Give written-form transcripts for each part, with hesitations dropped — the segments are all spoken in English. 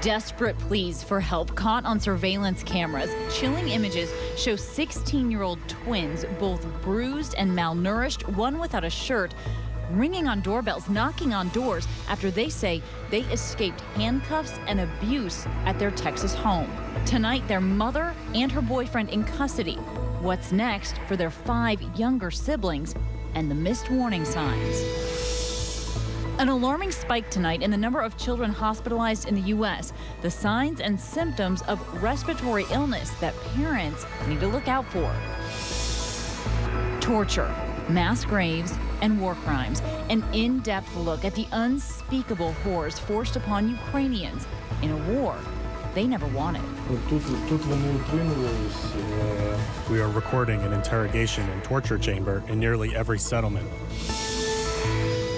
Desperate pleas for help caught on surveillance cameras. Chilling images show 16-year-old twins, both bruised and malnourished, one without a shirt, ringing on doorbells, knocking on doors after they say they escaped handcuffs and abuse at their Texas home. Tonight, their mother and her boyfriend in custody. What's next for their 5 younger siblings and the missed warning signs? An alarming spike tonight in the number of children hospitalized in the U.S. The signs and symptoms of respiratory illness that parents need to look out for. Torture, mass graves, and war crimes. An in-depth look at the unspeakable horrors forced upon Ukrainians in a war they never wanted. We are recording an interrogation and torture chamber in nearly every settlement.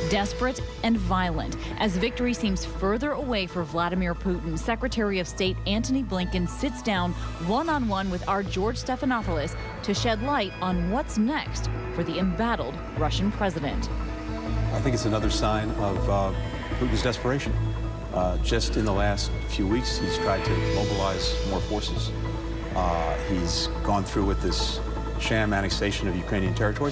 Desperate and violent. As victory seems further away for Vladimir Putin, Secretary of State Antony Blinken sits down one-on-one with our George Stephanopoulos to shed light on what's next for the embattled Russian president. I think it's another sign of Putin's desperation. Just in the last few weeks, he's tried to mobilize more forces. He's gone through with this sham annexation of Ukrainian territory.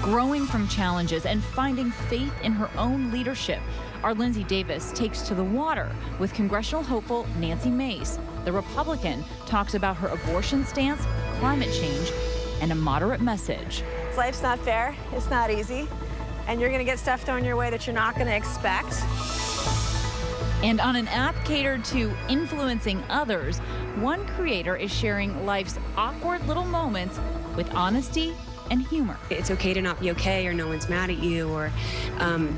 Growing from challenges and finding faith in her own leadership, our Lindsay Davis takes to the water with congressional hopeful Nancy Mace. The Republican talks about her abortion stance, climate change, and a moderate message. Life's not fair. It's not easy. And you're going to get stuff thrown your way that you're not going to expect. And on an app catered to influencing others, one creator is sharing life's awkward little moments with honesty and humor. It's okay to not be okay, or no one's mad at you, or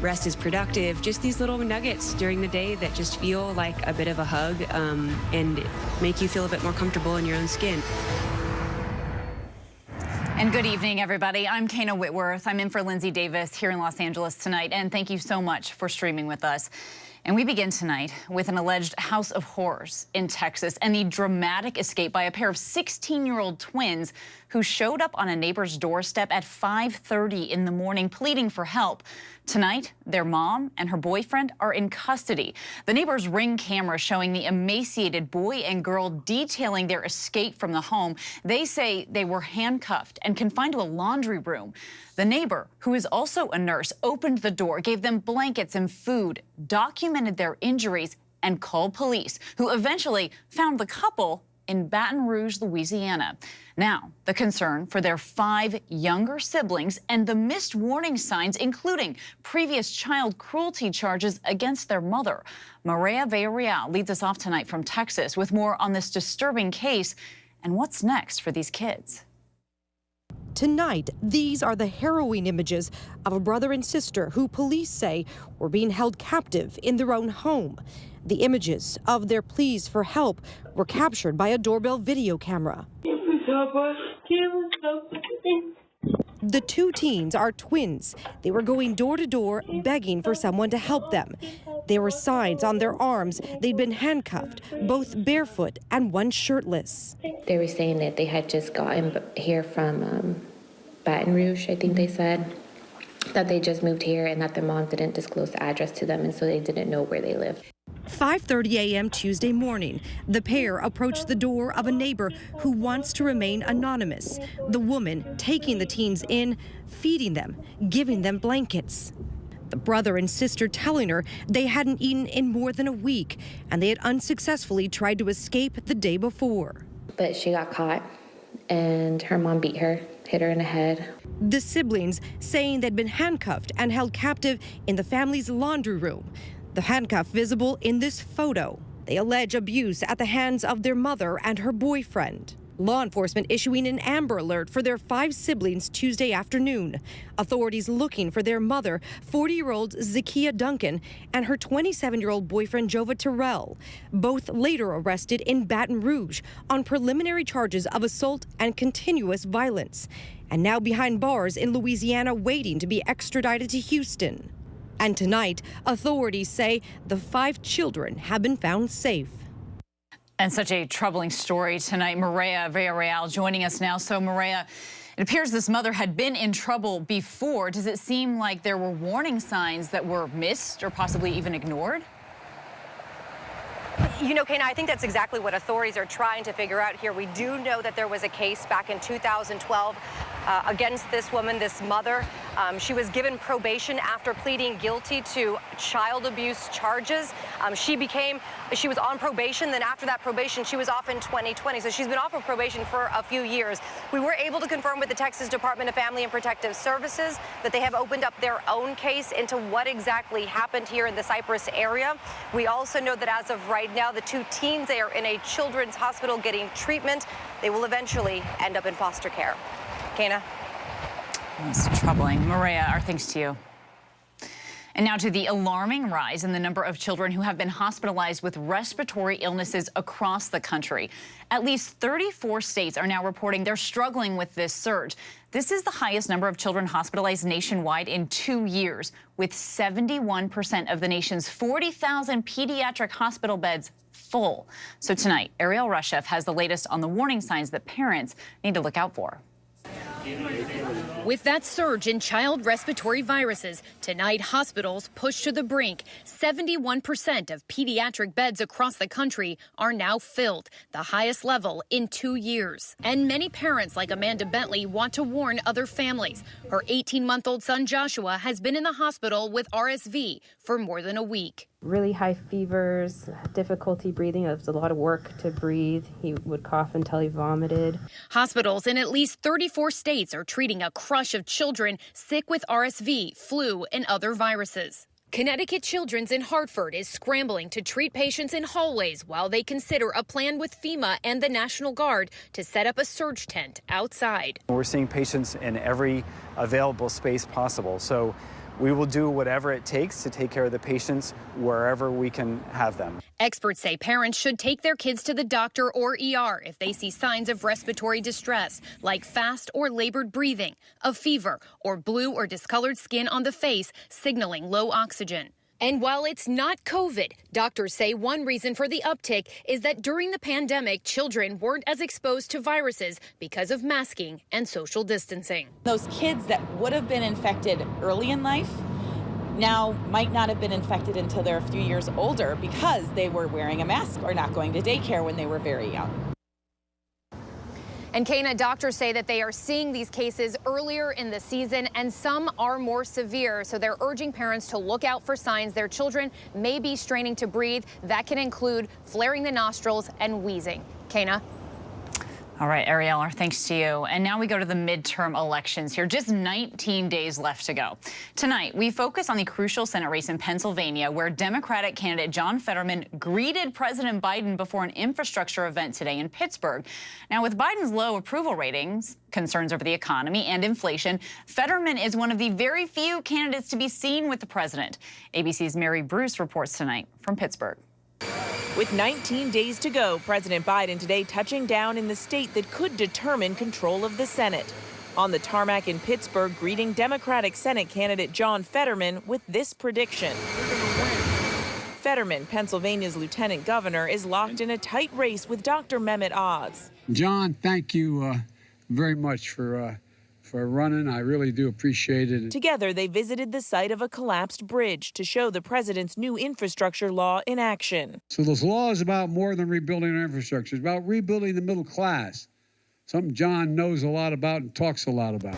rest is productive. Just these little nuggets during the day that just feel like a bit of a hug and make you feel a bit more comfortable in your own skin. And good evening, everybody. I'm Kana Whitworth. I'm in for Lindsay Davis here in Los Angeles tonight, and thank you so much for streaming with us. And we begin tonight with an alleged house of horrors in Texas and the dramatic escape by a pair of 16-year-old twins who showed up on a neighbor's doorstep at 5:30 in the morning pleading for help. Tonight, their mom and her boyfriend are in custody. The neighbor's Ring camera showing the emaciated boy and girl detailing their escape from the home. They say they were handcuffed and confined to a laundry room. The neighbor, who is also a nurse, opened the door, gave them blankets and food, documented their injuries, and called police, who eventually found the couple in Baton Rouge, Louisiana. Now, the concern for their 5 younger siblings and the missed warning signs, including previous child cruelty charges against their mother. Maria Villarreal leads us off tonight from Texas with more on this disturbing case and what's next for these kids. Tonight, these are the harrowing images of a brother and sister who police say were being held captive in their own home. The images of their pleas for help were captured by a doorbell video camera. The 2 teens are twins. They were going door to door begging for someone to help them. There were signs on their arms. They'd been handcuffed, both barefoot and one shirtless. They were saying that they had just gotten here from Baton Rouge, I think they said, that they just moved here and that their mom didn't disclose the address to them, and so they didn't know where they lived. 5:30 a.m. Tuesday morning, the pair approached the door of a neighbor who wants to remain anonymous. The woman taking the teens in, feeding them, giving them blankets. The brother and sister telling her they hadn't eaten in more than a week and they had unsuccessfully tried to escape the day before. But she got caught and her mom beat her, hit her in the head. The siblings saying they'd been handcuffed and held captive in the family's laundry room. The handcuff visible in this photo. They allege abuse at the hands of their mother and her boyfriend. Law enforcement issuing an Amber Alert for their 5 siblings Tuesday afternoon. Authorities looking for their mother, 40-year-old Zakia Duncan, and her 27-year-old boyfriend, Jova Terrell, both later arrested in Baton Rouge on preliminary charges of assault and continuous violence, and now behind bars in Louisiana waiting to be extradited to Houston. And tonight, authorities say the 5 children have been found safe. And such a troubling story tonight. Maria Villarreal joining us now. So, Maria, it appears this mother had been in trouble before. Does it seem like there were warning signs that were missed or possibly even ignored? You know, Kana, I think that's exactly what authorities are trying to figure out here. We do know that there was a case back in 2012 against this woman, this mother. She was given probation after pleading guilty to child abuse charges. She was on probation. Then after that probation, she was off in 2020. So she's been off of probation for a few years. We were able to confirm with the Texas Department of Family and Protective Services that they have opened up their own case into what exactly happened here in the Cypress area. We also know that as of right now, the two teens, they are in a children's hospital getting treatment. They will eventually end up in foster care. Kana? It's troubling. Maria, our thanks to you. And now to the alarming rise in the number of children who have been hospitalized with respiratory illnesses across the country. At least 34 states are now reporting they're struggling with this surge. This is the highest number of children hospitalized nationwide in 2 years, with 71% of the nation's 40,000 pediatric hospital beds full. So tonight, Ariel Rushev has the latest on the warning signs that parents need to look out for. With that surge in child respiratory viruses, tonight hospitals pushed to the brink. 71% of pediatric beds across the country are now filled, the highest level in 2 years. And many parents like Amanda Bentley want to warn other families. Her 18-month-old son Joshua has been in the hospital with RSV for more than a week. Really high fevers, difficulty breathing. It was a lot of work to breathe. He would cough until he vomited. Hospitals in at least 34 states are treating a crush of children sick with RSV, flu, and other viruses. Connecticut Children's in Hartford is scrambling to treat patients in hallways while they consider a plan with FEMA and the National Guard to set up a surge tent outside. We're seeing patients in every available space possible. So we will do whatever it takes to take care of the patients wherever we can have them. Experts say parents should take their kids to the doctor or ER if they see signs of respiratory distress, like fast or labored breathing, a fever, or blue or discolored skin on the face, signaling low oxygen. And while it's not COVID, doctors say one reason for the uptick is that during the pandemic, children weren't as exposed to viruses because of masking and social distancing. Those kids that would have been infected early in life now might not have been infected until they're a few years older because they were wearing a mask or not going to daycare when they were very young. And Kana, doctors say that they are seeing these cases earlier in the season and some are more severe. So they're urging parents to look out for signs their children may be straining to breathe. That can include flaring the nostrils and wheezing. Kana? All right, Ariel, our thanks to you. And now we go to the midterm elections here. Just 19 days left to go. Tonight, we focus on the crucial Senate race in Pennsylvania, where Democratic candidate John Fetterman greeted President Biden before an infrastructure event today in Pittsburgh. Now, with Biden's low approval ratings, concerns over the economy and inflation, Fetterman is one of the very few candidates to be seen with the president. ABC's Mary Bruce reports tonight from Pittsburgh. With 19 days to go, President Biden today touching down in the state that could determine control of the Senate. On the tarmac in Pittsburgh, greeting Democratic Senate candidate John Fetterman with this prediction. Fetterman, Pennsylvania's lieutenant governor, is locked in a tight race with Dr. Mehmet Oz. John, thank you very much for running. I really do appreciate it. Together, they visited the site of a collapsed bridge to show the president's new infrastructure law in action. So this law is about more than rebuilding our infrastructure. It's about rebuilding the middle class, something John knows a lot about and talks a lot about.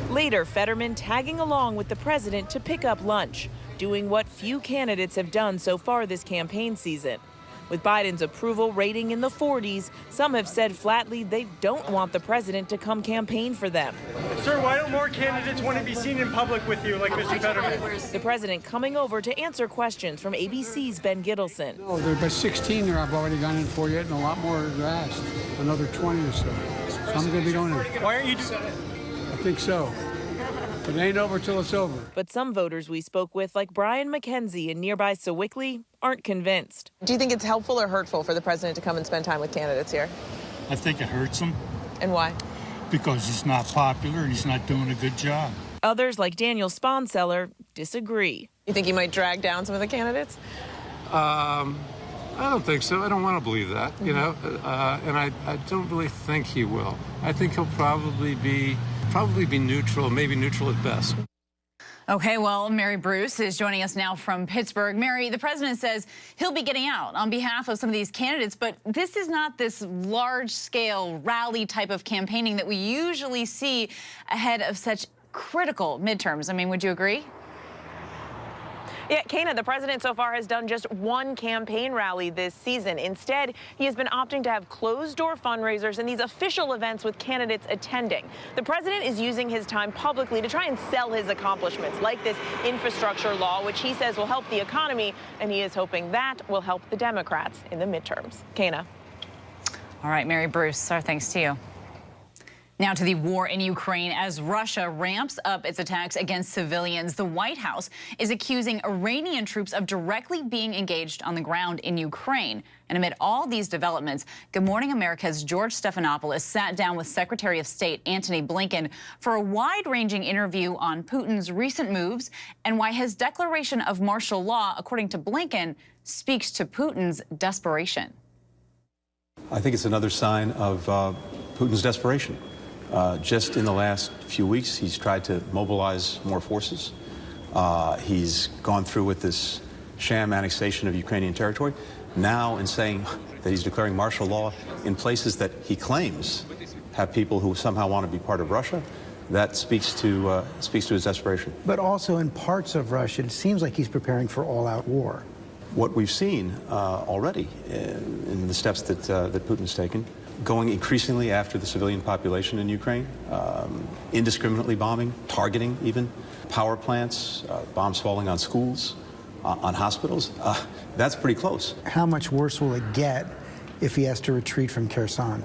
Later, Fetterman tagging along with the president to pick up lunch, doing what few candidates have done so far this campaign season. With Biden's approval rating in the 40s, some have said flatly they don't want the president to come campaign for them. Sir, why don't more candidates want to be seen in public with you like Mr. Fetterman? The president coming over to answer questions from ABC's Ben Gittleson. No, there are about 16 there I've already gone in for yet, and a lot more are asked, another 20 or so. So I'm going to be going in. Why aren't you doing that? I think so. But it ain't over till it's over. But some voters we spoke with, like Brian McKenzie in nearby Sewickley, aren't convinced. Do you think it's helpful or hurtful for the president to come and spend time with candidates here? I think it hurts him. And why? Because he's not popular and he's not doing a good job. Others, like Daniel Sponseller, disagree. You think he might drag down some of the candidates? I don't think so. I don't want to believe that, you know, and I don't really think he will. I think he'll probably be neutral, maybe neutral at best. Okay, well, Mary Bruce is joining us now from Pittsburgh. Mary, the president says he'll be getting out on behalf of some of these candidates, but this is not this large-scale rally type of campaigning that we usually see ahead of such critical midterms. I mean, would you agree? Yeah, Kana, the president so far has done just one campaign rally this season. Instead, he has been opting to have closed-door fundraisers and these official events with candidates attending. The president is using his time publicly to try and sell his accomplishments, like this infrastructure law, which he says will help the economy, and he is hoping that will help the Democrats in the midterms. Kana. All right, Mary Bruce, our thanks to you. Now to the war in Ukraine. As Russia ramps up its attacks against civilians, the White House is accusing Iranian troops of directly being engaged on the ground in Ukraine. And amid all these developments, Good Morning America's George Stephanopoulos sat down with Secretary of State Antony Blinken for a wide-ranging interview on Putin's recent moves and why his declaration of martial law, according to Blinken, speaks to Putin's desperation. I think it's another sign of Putin's desperation. Just in the last few weeks, he's tried to mobilize more forces. He's gone through with this sham annexation of Ukrainian territory. Now, in saying that he's declaring martial law in places that he claims have people who somehow want to be part of Russia, that speaks to his desperation. But also in parts of Russia, it seems like he's preparing for all-out war. What we've seen already in the steps that Putin's taken, going increasingly after the civilian population in Ukraine, indiscriminately bombing, targeting even power plants, bombs falling on schools, on hospitals, that's pretty close. How much worse will it get if he has to retreat from Kherson?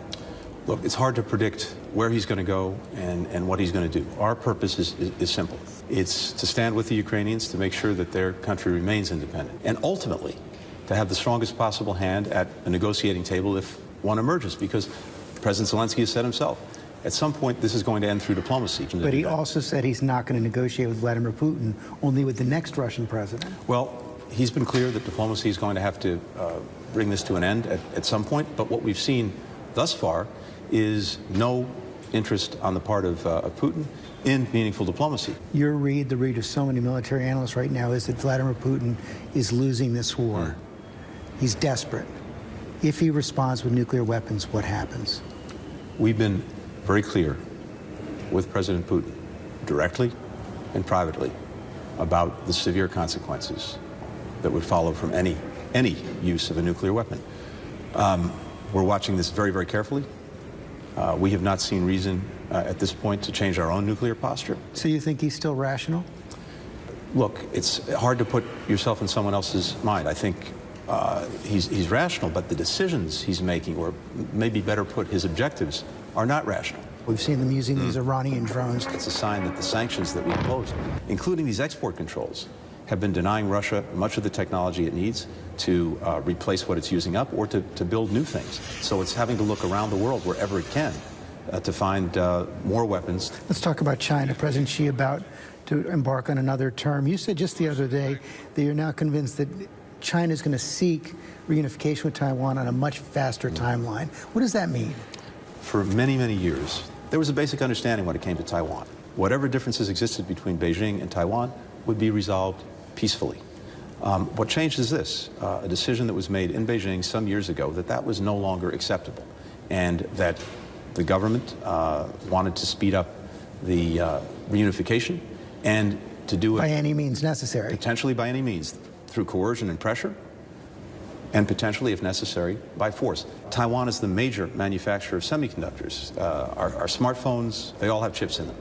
Look, it's hard to predict where he's going to go and what he's going to do. Our purpose is simple. It's to stand with the Ukrainians to make sure that their country remains independent, and ultimately to have the strongest possible hand at a negotiating table if one emerges, because President Zelensky has said himself, at some point this is going to end through diplomacy. But he also said he's not going to negotiate with Vladimir Putin, only with the next Russian president. Well, he's been clear that diplomacy is going to have to bring this to an end at some point, but what we've seen thus far is no interest on the part of Putin in meaningful diplomacy. Your read, the read of so many military analysts right now, is that Vladimir Putin is losing this war. He's desperate. If he responds with nuclear weapons, what happens? We've been very clear with President Putin, directly and privately, about the severe consequences that would follow from any use of a nuclear weapon. We're watching this very, very carefully. We have not seen reason at this point to change our own nuclear posture. So you think he's still rational? Look, it's hard to put yourself in someone else's mind. I think he's rational, but the decisions he's making, or maybe better put, his objectives, are not rational. We've seen them using these Iranian drones. It's a sign that the sanctions that we impose, including these export controls, have been denying Russia much of the technology it needs to replace what it's using up or to build new things. So it's having to look around the world wherever it can to find more weapons. Let's talk about China. President Xi about to embark on another term. You said just the other day that you're now convinced that China is going to seek reunification with Taiwan on a much faster timeline. What does that mean? For many, many years, there was a basic understanding when it came to Taiwan. Whatever differences existed between Beijing and Taiwan would be resolved peacefully. What changed is this, a decision that was made in Beijing some years ago that was no longer acceptable, and that the government wanted to speed up the reunification and to do it by any means necessary. Potentially by any means, through coercion and pressure, and potentially, if necessary, by force. Taiwan is the major manufacturer of semiconductors. Our smartphones, they all have chips in them.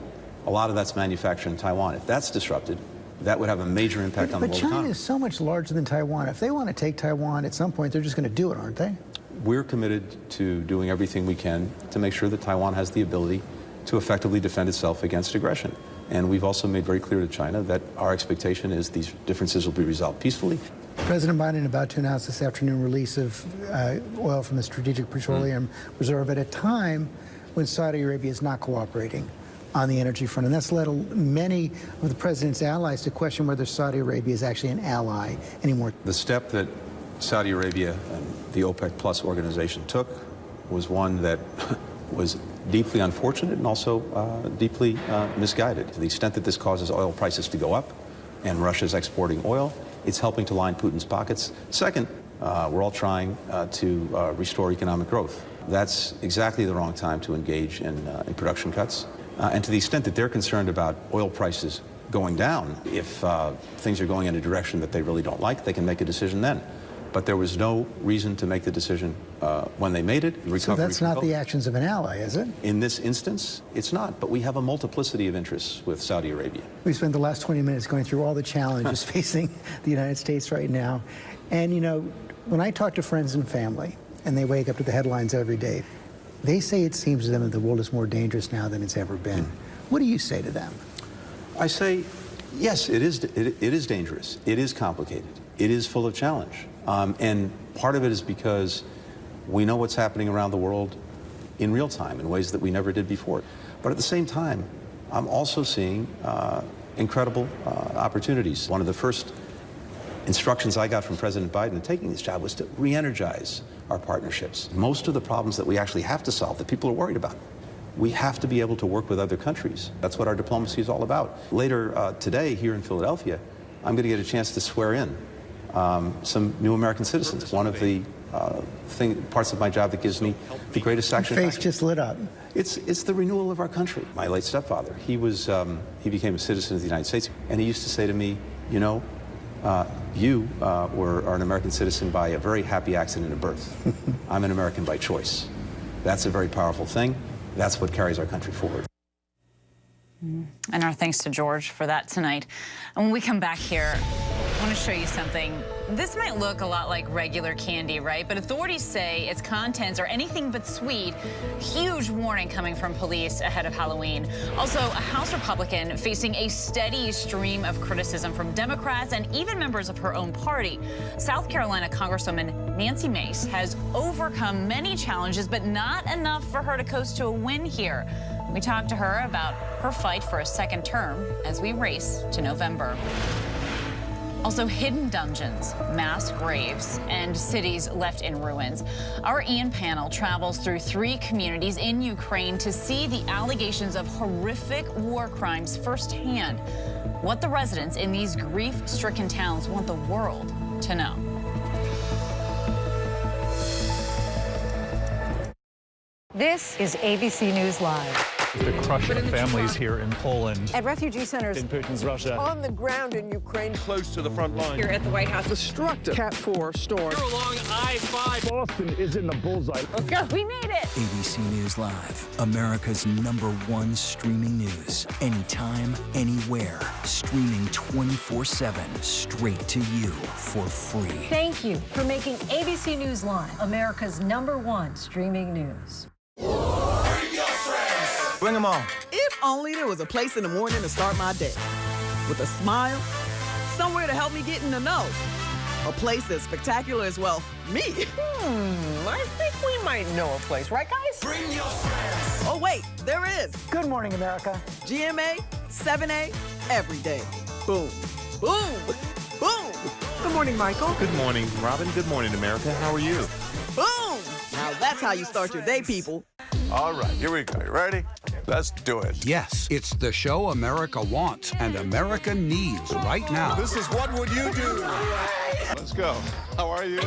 A lot of that's manufactured in Taiwan. If that's disrupted, that would have a major impact on the world economy. But China is so much larger than Taiwan. If they want to take Taiwan at some point, they're just going to do it, aren't they? We're committed to doing everything we can to make sure that Taiwan has the ability to effectively defend itself against aggression. And we've also made very clear to China that our expectation is these differences will be resolved peacefully. President Biden about to announce this afternoon release of oil from the Strategic Petroleum Reserve at a time when Saudi Arabia is not cooperating on the energy front. And that's led many of the president's allies to question whether Saudi Arabia is actually an ally anymore. The step that Saudi Arabia and the OPEC Plus organization took was one that was deeply unfortunate and also deeply misguided. To the extent that this causes oil prices to go up and Russia's exporting oil, it's helping to line Putin's pockets. Second, we're all trying to restore economic growth. That's exactly the wrong time to engage in production cuts. And to the extent that they're concerned about oil prices going down, if things are going in a direction that they really don't like, they can make a decision then. But there was no reason to make the decision when they made it. So that's not the actions of an ally, is it? In this instance, it's not. But we have a multiplicity of interests with Saudi Arabia. We spent the last 20 minutes going through all the challenges facing the United States right now. And, you know, when I talk to friends and family, and they wake up to the headlines every day, they say it seems to them that the world is more dangerous now than it's ever been. What do you say to them? I say, yes, it is dangerous. It is complicated. It is full of challenge. And part of it is because we know what's happening around the world in real time in ways that we never did before. But at the same time, I'm also seeing incredible opportunities. One of the first instructions I got from President Biden in taking this job was to re-energize our partnerships. Most of the problems that we actually have to solve, that people are worried about, we have to be able to work with other countries. That's what our diplomacy is all about. Later today, here in Philadelphia, I'm going to get a chance to swear in some new American citizens. One of the parts of my job that gives me the greatest satisfaction. Your face just lit up. It's the renewal of our country. My late stepfather, he became a citizen of the United States, and he used to say to me, you know, you are an American citizen by a very happy accident of birth. I'm an American by choice. That's a very powerful thing. That's what carries our country forward. And our thanks to George for that tonight. And when we come back here, I want to show you something. This might look a lot like regular candy, right? But authorities say its contents are anything but sweet. Huge warning coming from police ahead of Halloween. Also, a House Republican facing a steady stream of criticism from Democrats and even members of her own party. South Carolina Congresswoman Nancy Mace has overcome many challenges, but not enough for her to coast to a win here. We talked to her about her fight for a second term as we race to November. Also, hidden dungeons, mass graves, and cities left in ruins. Our Ian panel travels through 3 communities in Ukraine to see the allegations of horrific war crimes firsthand. What the residents in these grief-stricken towns want the world to know. This is ABC News Live. The crush of families here in Poland. At refugee centers. In Putin's Russia. On the ground in Ukraine. Close to the front line. Here at the White House. Destructive Cat 4 storm. Here along I-5. Boston is in the bullseye. Let's go. We made it. ABC News Live, America's #1 streaming news. Anytime, anywhere. Streaming 24/7, straight to you for free. Thank you for making ABC News Live America's #1 streaming news. Bring them on. If only there was a place in the morning to start my day. With a smile, somewhere to help me get in the know. A place as spectacular as, well, me. I think we might know a place, right, guys? Bring your friends. Oh, wait, there is. Good morning, America. GMA, 7A, every day. Boom, boom, boom. Good morning, Michael. Good morning, Robin. Good morning, America. How are you? Boom. Now that's how you start your day, people. All right, here we go. You ready? Let's do it. Yes, it's the show America wants and America needs right now. This is What Would You Do? Let's go. How are you?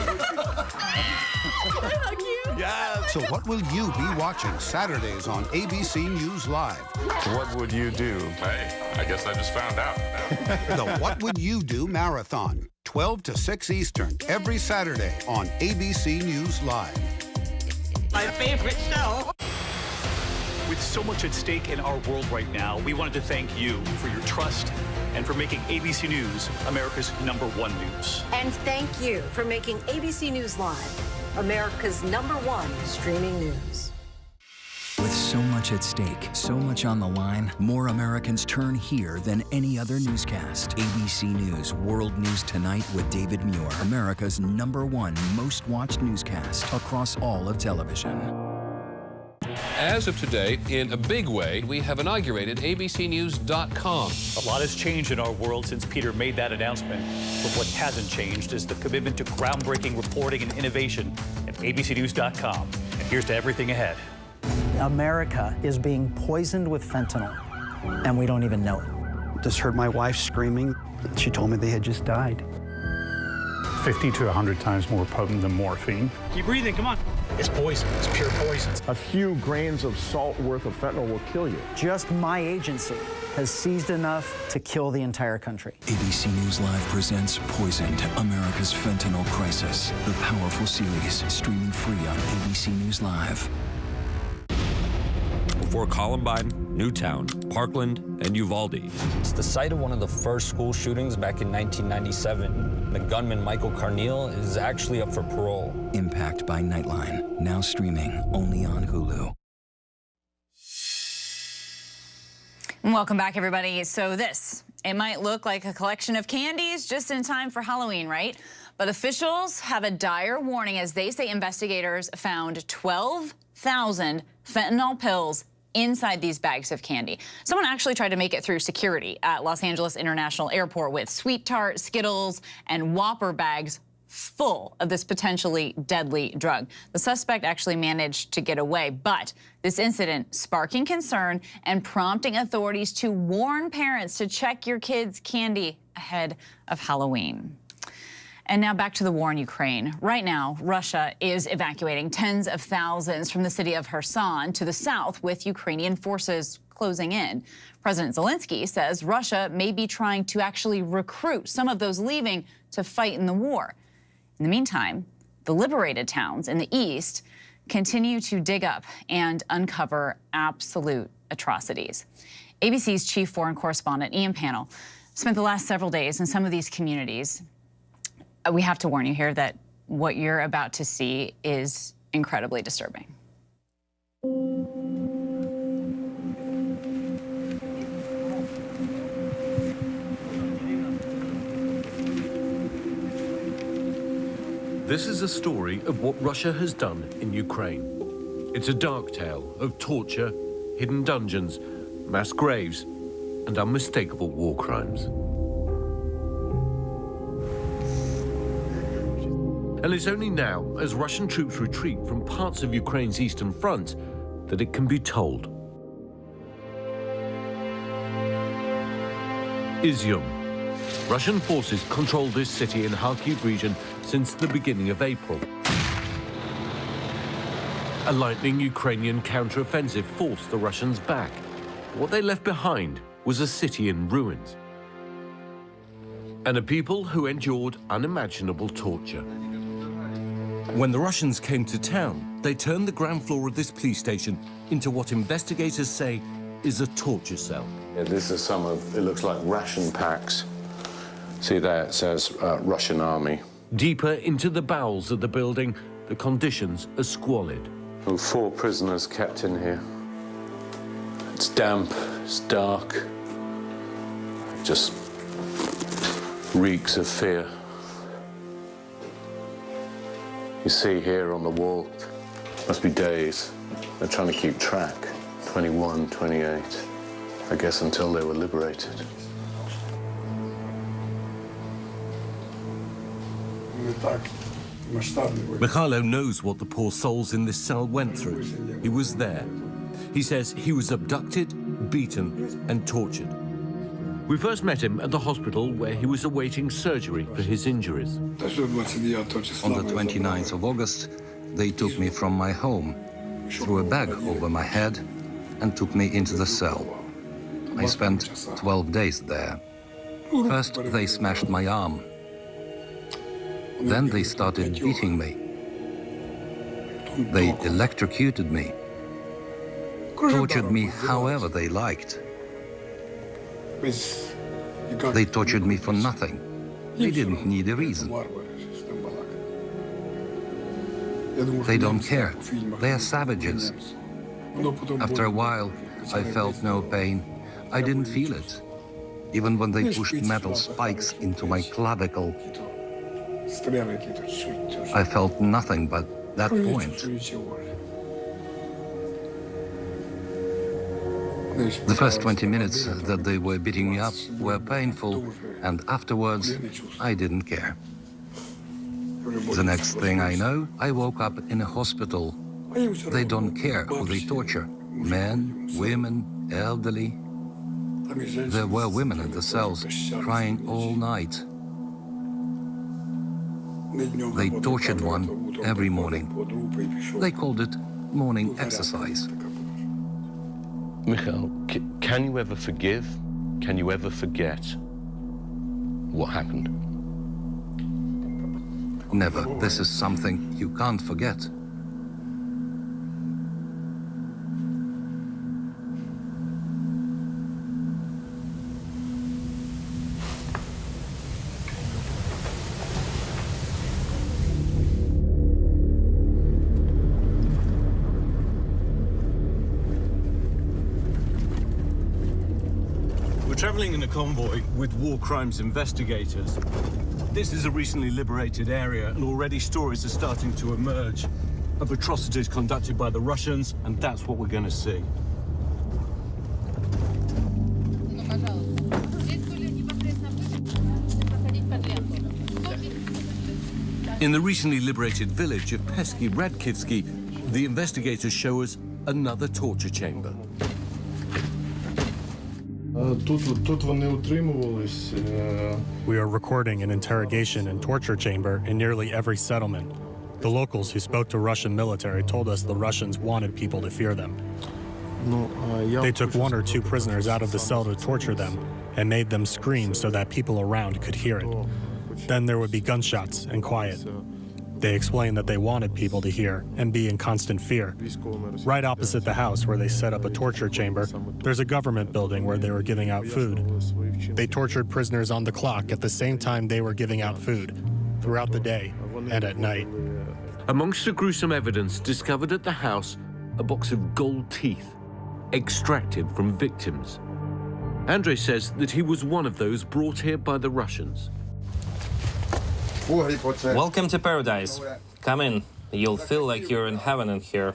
Yes. So what will you be watching Saturdays on ABC News Live? What would you do? Hey, I guess I just found out. The What Would You Do Marathon, 12 to 6 Eastern, every Saturday on ABC News Live. My favorite show. With so much at stake in our world right now, we wanted to thank you for your trust and for making ABC News America's #1 news. And thank you for making ABC News Live America's #1 streaming news. With so much at stake, so much on the line, more Americans turn here than any other newscast. ABC News World News Tonight with David Muir, America's #1 most watched newscast across all of television. As of today, in a big way, we have inaugurated abcnews.com. A lot has changed in our world since Peter made that announcement. But what hasn't changed is the commitment to groundbreaking reporting and innovation at abcnews.com. And here's to everything ahead. America is being poisoned with fentanyl, and we don't even know it. Just heard my wife screaming. She told me they had just died. 50 to 100 times more potent than morphine. Keep breathing, come on. It's poison. It's pure poison. A few grains of salt worth of fentanyl will kill you. Just my agency has seized enough to kill the entire country. ABC News Live presents Poisoned, America's Fentanyl Crisis. The powerful series, streaming free on ABC News Live. Before Columbine, Newtown, Parkland, and Uvalde. It's the site of one of the first school shootings back in 1997. The gunman, Michael Carneal, is actually up for parole. Impact by Nightline, now streaming only on Hulu. Welcome back, everybody. So it might look like a collection of candies just in time for Halloween, right? But officials have a dire warning as they say investigators found 12,000 fentanyl pills inside these bags of candy. Someone actually tried to make it through security at Los Angeles International Airport with Sweet Tart, Skittles, and Whopper bags full of this potentially deadly drug. The suspect actually managed to get away, but this incident sparking concern and prompting authorities to warn parents to check your kids' candy ahead of Halloween. And now back to the war in Ukraine. Right now, Russia is evacuating tens of thousands from the city of Kherson to the south, with Ukrainian forces closing in. President Zelensky says Russia may be trying to actually recruit some of those leaving to fight in the war. In the meantime, the liberated towns in the east continue to dig up and uncover absolute atrocities. ABC's chief foreign correspondent, Ian Pannell, spent the last several days in some of these communities. We have to warn you here that what you're about to see is incredibly disturbing. This is a story of what Russia has done in Ukraine. It's a dark tale of torture, hidden dungeons, mass graves, and unmistakable war crimes. And it's only now, as Russian troops retreat from parts of Ukraine's eastern front, that it can be told. Izium. Russian forces control this city in Kharkiv region since the beginning of April. A lightning Ukrainian counter-offensive forced the Russians back. What they left behind was a city in ruins. And a people who endured unimaginable torture. When the Russians came to town, they turned the ground floor of this police station into what investigators say is a torture cell. Yeah, this is some of, it looks like ration packs. See there, it says Russian Army. Deeper into the bowels of the building, the conditions are squalid. There were 4 prisoners kept in here. It's damp, it's dark. It just reeks of fear. You see here on the wall, must be days. They're trying to keep track. 21, 28, I guess until they were liberated. Mikhailo knows what the poor souls in this cell went through. He was there. He says he was abducted, beaten, and tortured. We first met him at the hospital where he was awaiting surgery for his injuries. On the 29th of August, they took me from my home, threw a bag over my head, and took me into the cell. I spent 12 days there. First, they smashed my arm. Then they started beating me. They electrocuted me, tortured me however they liked. They tortured me for nothing. They didn't need a reason. They don't care. They are savages. After a while, I felt no pain. I didn't feel it. Even when they pushed metal spikes into my clavicle, I felt nothing but that point. The first 20 minutes that they were beating me up were painful, and afterwards, I didn't care. The next thing I know, I woke up in a hospital They don't care who they torture. Men, women, elderly. There were women in the cells crying all night. They tortured one every morning. They called it morning exercise. Mikhail, can you ever forgive? Can you ever forget what happened? Never. This is something you can't forget. Traveling in a convoy with war crimes investigators. This is a recently liberated area, and already stories are starting to emerge of atrocities conducted by the Russians, and that's what we're going to see. In the recently liberated village of Pesky Radkivsky, the investigators show us another torture chamber. We are recording an interrogation and torture chamber in nearly every settlement. The locals who spoke to Russian military told us the Russians wanted people to fear them. They took 1 or 2 prisoners out of the cell to torture them and made them scream so that people around could hear it. Then there would be gunshots and quiet. They explained that they wanted people to hear and be in constant fear. Right opposite the house where they set up a torture chamber, there's a government building where they were giving out food. They tortured prisoners on the clock at the same time they were giving out food, throughout the day and at night. Amongst the gruesome evidence discovered at the house, a box of gold teeth, extracted from victims. Andrei says that he was one of those brought here by the Russians. Welcome to paradise. Come in. You'll feel like you're in heaven in here.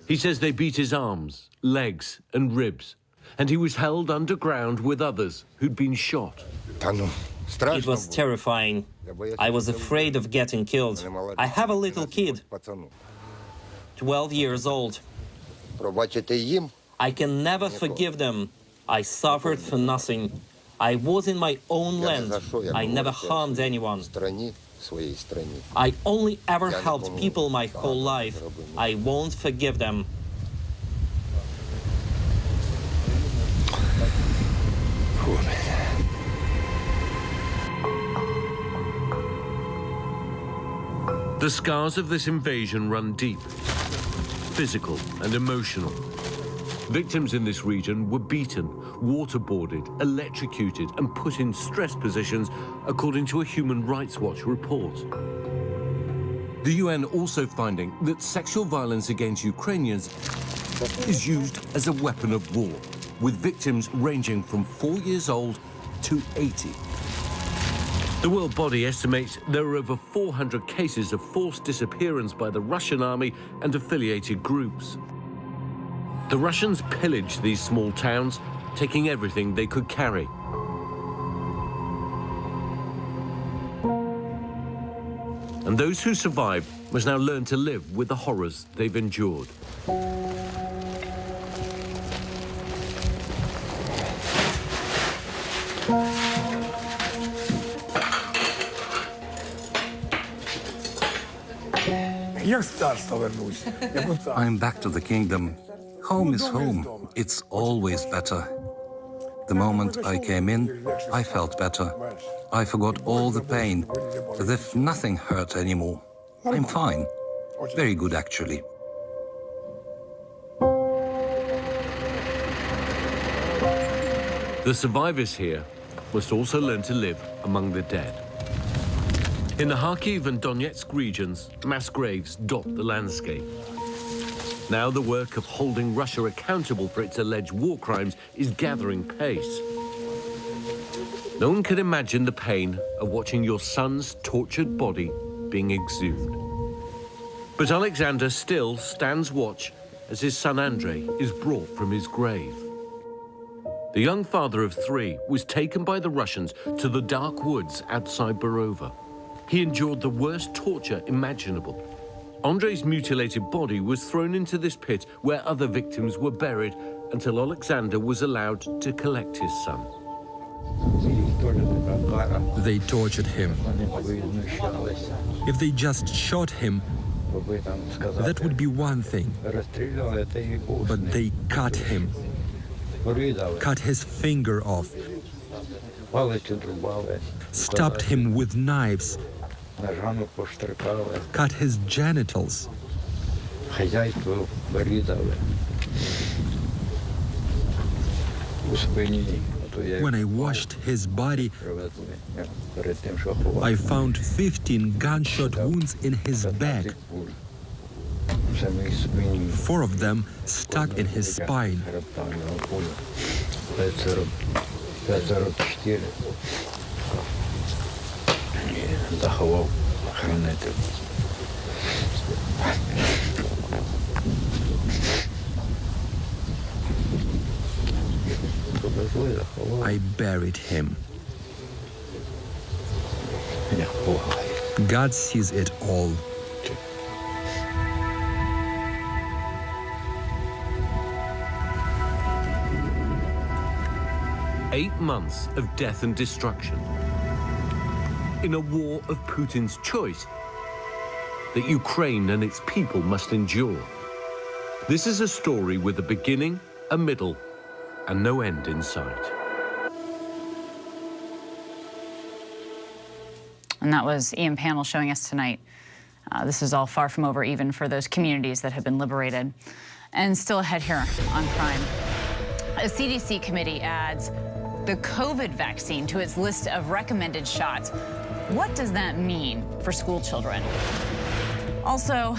He says they beat his arms, legs, and ribs, and he was held underground with others who'd been shot. It was terrifying. I was afraid of getting killed. I have a little kid, 12 years old. I can never forgive them. I suffered for nothing. I was in my own land. I never harmed anyone. I only ever helped people my whole life. I won't forgive them. The scars of this invasion run deep, physical and emotional. Victims in this region were beaten, waterboarded, electrocuted, and put in stress positions, according to a Human Rights Watch report. The UN also finding that sexual violence against Ukrainians is used as a weapon of war, with victims ranging from 4 years old to 80. The world body estimates there are over 400 cases of forced disappearance by the Russian army and affiliated groups. The Russians pillaged these small towns, taking everything they could carry. And those who survived must now learn to live with the horrors they've endured. I'm back to the kingdom. Home is home. It's always better. The moment I came in, I felt better. I forgot all the pain, as if nothing hurt anymore. I'm fine. Very good, actually. The survivors here must also learn to live among the dead. In the Kharkiv and Donetsk regions, mass graves dot the landscape. Now the work of holding Russia accountable for its alleged war crimes is gathering pace. No one can imagine the pain of watching your son's tortured body being exhumed. But Alexander still stands watch as his son Andrei is brought from his grave. The young father of 3 was taken by the Russians to the dark woods outside Borova. He endured the worst torture imaginable. Andrei's mutilated body was thrown into this pit where other victims were buried until Alexander was allowed to collect his son. They tortured him. If they just shot him, that would be one thing. But they cut him. Cut his finger off. Stabbed him with knives. Cut his genitals. When I washed his body, I found 15 gunshot wounds in his back. 4 of them stuck in his spine. I buried him. God sees it all. "8 months of death and destruction in a war of Putin's choice that Ukraine and its people must endure. This is a story with a beginning, a middle, and no end in sight." And that was Ian Pannell showing us tonight. This is all far from over even for those communities that have been liberated. And still ahead here on crime. A CDC committee adds the COVID vaccine to its list of recommended shots. What does that mean for school children? Also,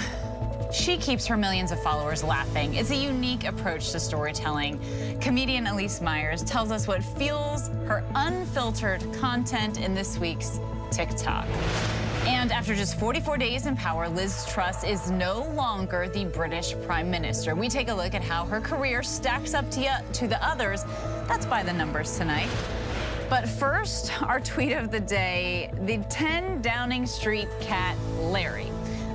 she keeps her millions of followers laughing. It's a unique approach to storytelling. Comedian Elise Myers tells us what fuels her unfiltered content in this week's TikTok. And after just 44 days in power, Liz Truss is no longer the British Prime Minister. We take a look at how her career stacks up to the others. That's by the numbers tonight. But first, our tweet of the day, the 10 Downing Street cat Larry,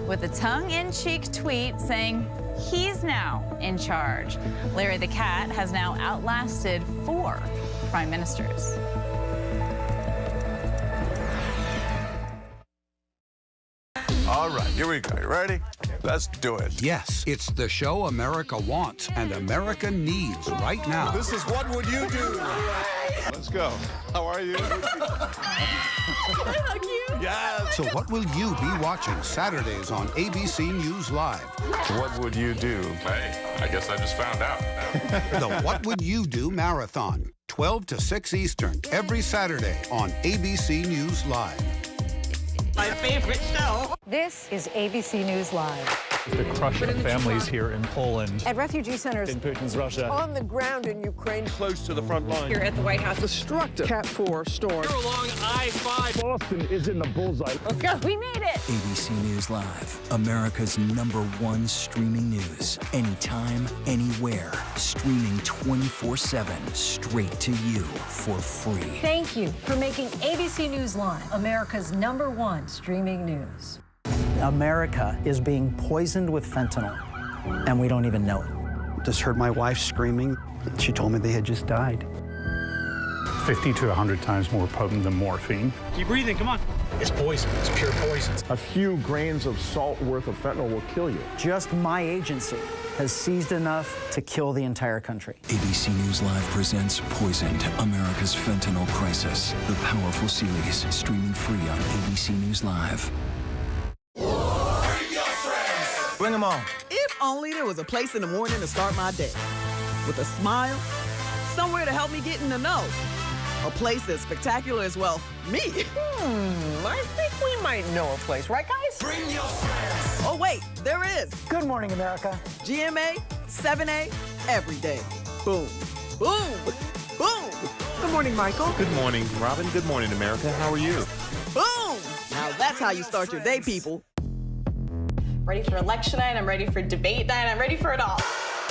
with a tongue-in-cheek tweet saying he's now in charge. Larry the cat has now outlasted 4 prime ministers. All right, here we go. You ready? Let's do it. Yes, it's the show America wants and America needs right now. This is What Would You Do? Let's go. How are you? How cute. Yes. So what will you be watching Saturdays on ABC News Live? What would you do? Hey, I guess I just found out. The What Would You Do Marathon, 12 to 6 Eastern, every Saturday on ABC News Live. My favorite show. This is ABC News Live. The crush of families here in Poland. At refugee centers In Putin's Russia. On the ground in Ukraine, close to the front line. Here at the White House. Destructive Cat 4 storm. You're along I-5. Boston is in the bullseye. Let's go. We made it. ABC News Live, America's #1 streaming news. Anytime, anywhere. Streaming 24/7, straight to you for free. Thank you for making ABC News Live America's #1 streaming news. America is being poisoned with fentanyl, and we don't even know it. Just heard my wife screaming. She told me they had just died. 50 to 100 times more potent than morphine. Keep breathing, come on. It's poison. It's pure poison. A few grains of salt worth of fentanyl will kill you. Just my agency has seized enough to kill the entire country. ABC News Live presents Poisoned, America's Fentanyl Crisis. The powerful series, streaming free on ABC News Live. Bring them on. If only there was a place in the morning to start my day. With a smile, somewhere to help me get in the know. A place as spectacular as, well, me. I think we might know a place, right, guys? Bring your friends. Oh, wait, there is. Good morning, America. GMA, 7A, every day. Boom, boom, boom. Good morning, Michael. Good morning, Robin. Good morning, America. How are you? Boom. Now that's how you start your day, people. Ready for election night, I'm ready for debate night, I'm ready for it all.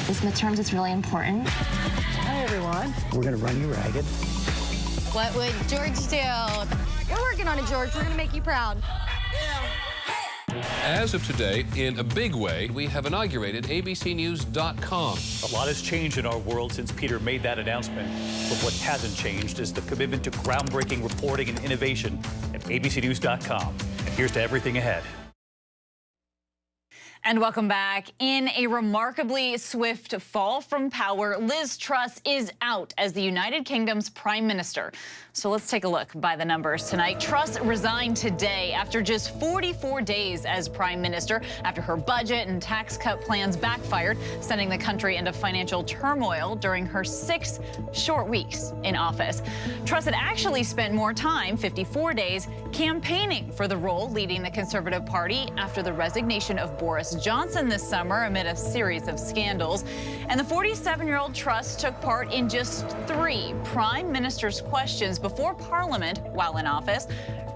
This midterms is really important. Hi, everyone. We're going to run you ragged. What would George do? We're working on it, George. We're going to make you proud. As of today, in a big way, we have inaugurated abcnews.com. A lot has changed in our world since Peter made that announcement. But what hasn't changed is the commitment to groundbreaking reporting and innovation at abcnews.com. And here's to everything ahead. And welcome back. In a remarkably swift fall from power, Liz Truss is out as the United Kingdom's Prime Minister. So let's take a look by the numbers tonight. Truss resigned today after just 44 days as Prime Minister, after her budget and tax cut plans backfired, sending the country into financial turmoil during her 6 short weeks in office. Truss had actually spent more time, 54 days, campaigning for the role, leading the Conservative Party after the resignation of Boris Johnson this summer amid a series of scandals. And the 47-year-old Truss took part in just 3 Prime Minister's questions before Parliament while in office.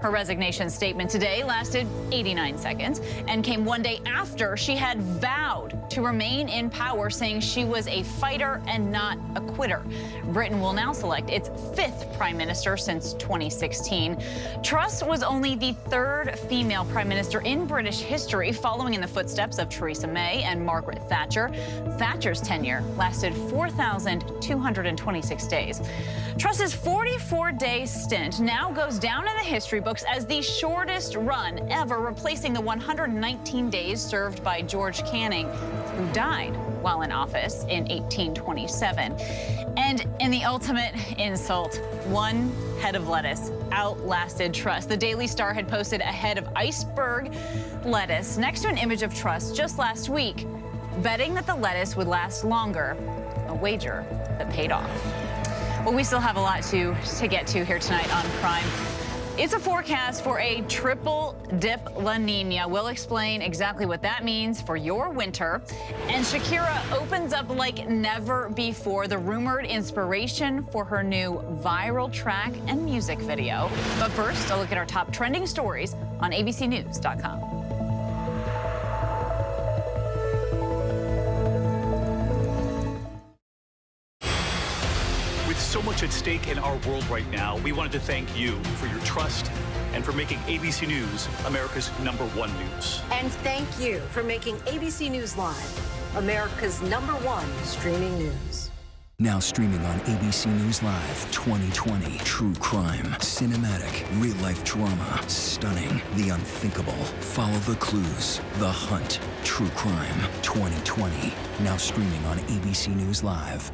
Her resignation statement today lasted 89 seconds and came one day after she had vowed to remain in power, saying she was a fighter and not a quitter. Britain will now select its 5th prime minister since 2016. Truss was only the 3rd female prime minister in British history, following in the footsteps of Theresa May and Margaret Thatcher. Thatcher's tenure lasted 4,226 days. Truss's 44-day stint now goes down in the history books as the shortest run ever, replacing the 119 days served by George Canning, who died while in office in 1827. And in the ultimate insult, one head of lettuce outlasted Truss. The Daily Star had posted a head of iceberg lettuce next to an image of Truss just last week, betting that the lettuce would last longer, a wager that paid off. Well, we still have a lot to get to here tonight on Prime. It's a forecast for a triple dip La Nina. We'll explain exactly what that means for your winter. And Shakira opens up like never before, the rumored inspiration for her new viral track and music video. But first, a look at our top trending stories on abcnews.com. So much at stake in our world right now. We wanted to thank you for your trust and for making ABC News America's #1 news. And thank you for making ABC News Live America's #1 streaming news. Now streaming on ABC News Live 2020. True crime, cinematic, real-life drama, stunning, the unthinkable. Follow the clues, The Hunt. True crime 2020. Now streaming on ABC News Live.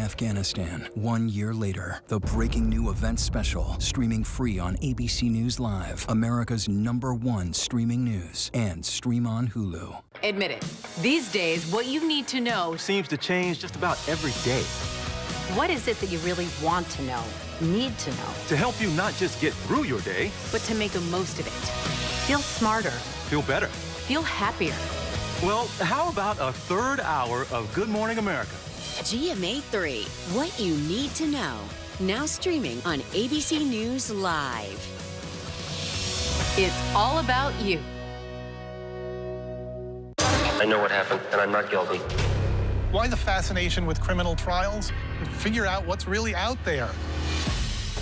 Afghanistan, 1 year later, the breaking new event special, streaming free on ABC News Live, America's #1 streaming news, and stream on Hulu. Admit it, these days, what you need to know seems to change just about every day. What is it that you really want to know, need to know? To help you not just get through your day, but to make the most of it. Feel smarter. Feel better. Feel happier. Well, how about a 3rd hour of Good Morning America? GMA 3, what you need to know. Now streaming on ABC News Live. It's all about you. I know what happened, and I'm not guilty. Why the fascination with criminal trials? Figure out what's really out there.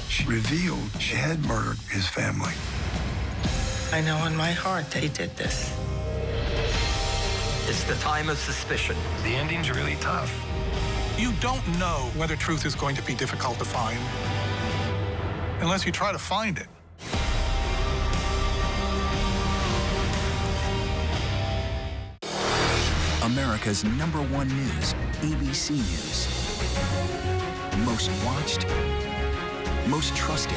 She revealed she had murdered his family. I know in my heart they did this. It's the time of suspicion. The ending's really tough. You don't know whether truth is going to be difficult to find unless you try to find it. America's #1 news, ABC News. Most watched, most trusted,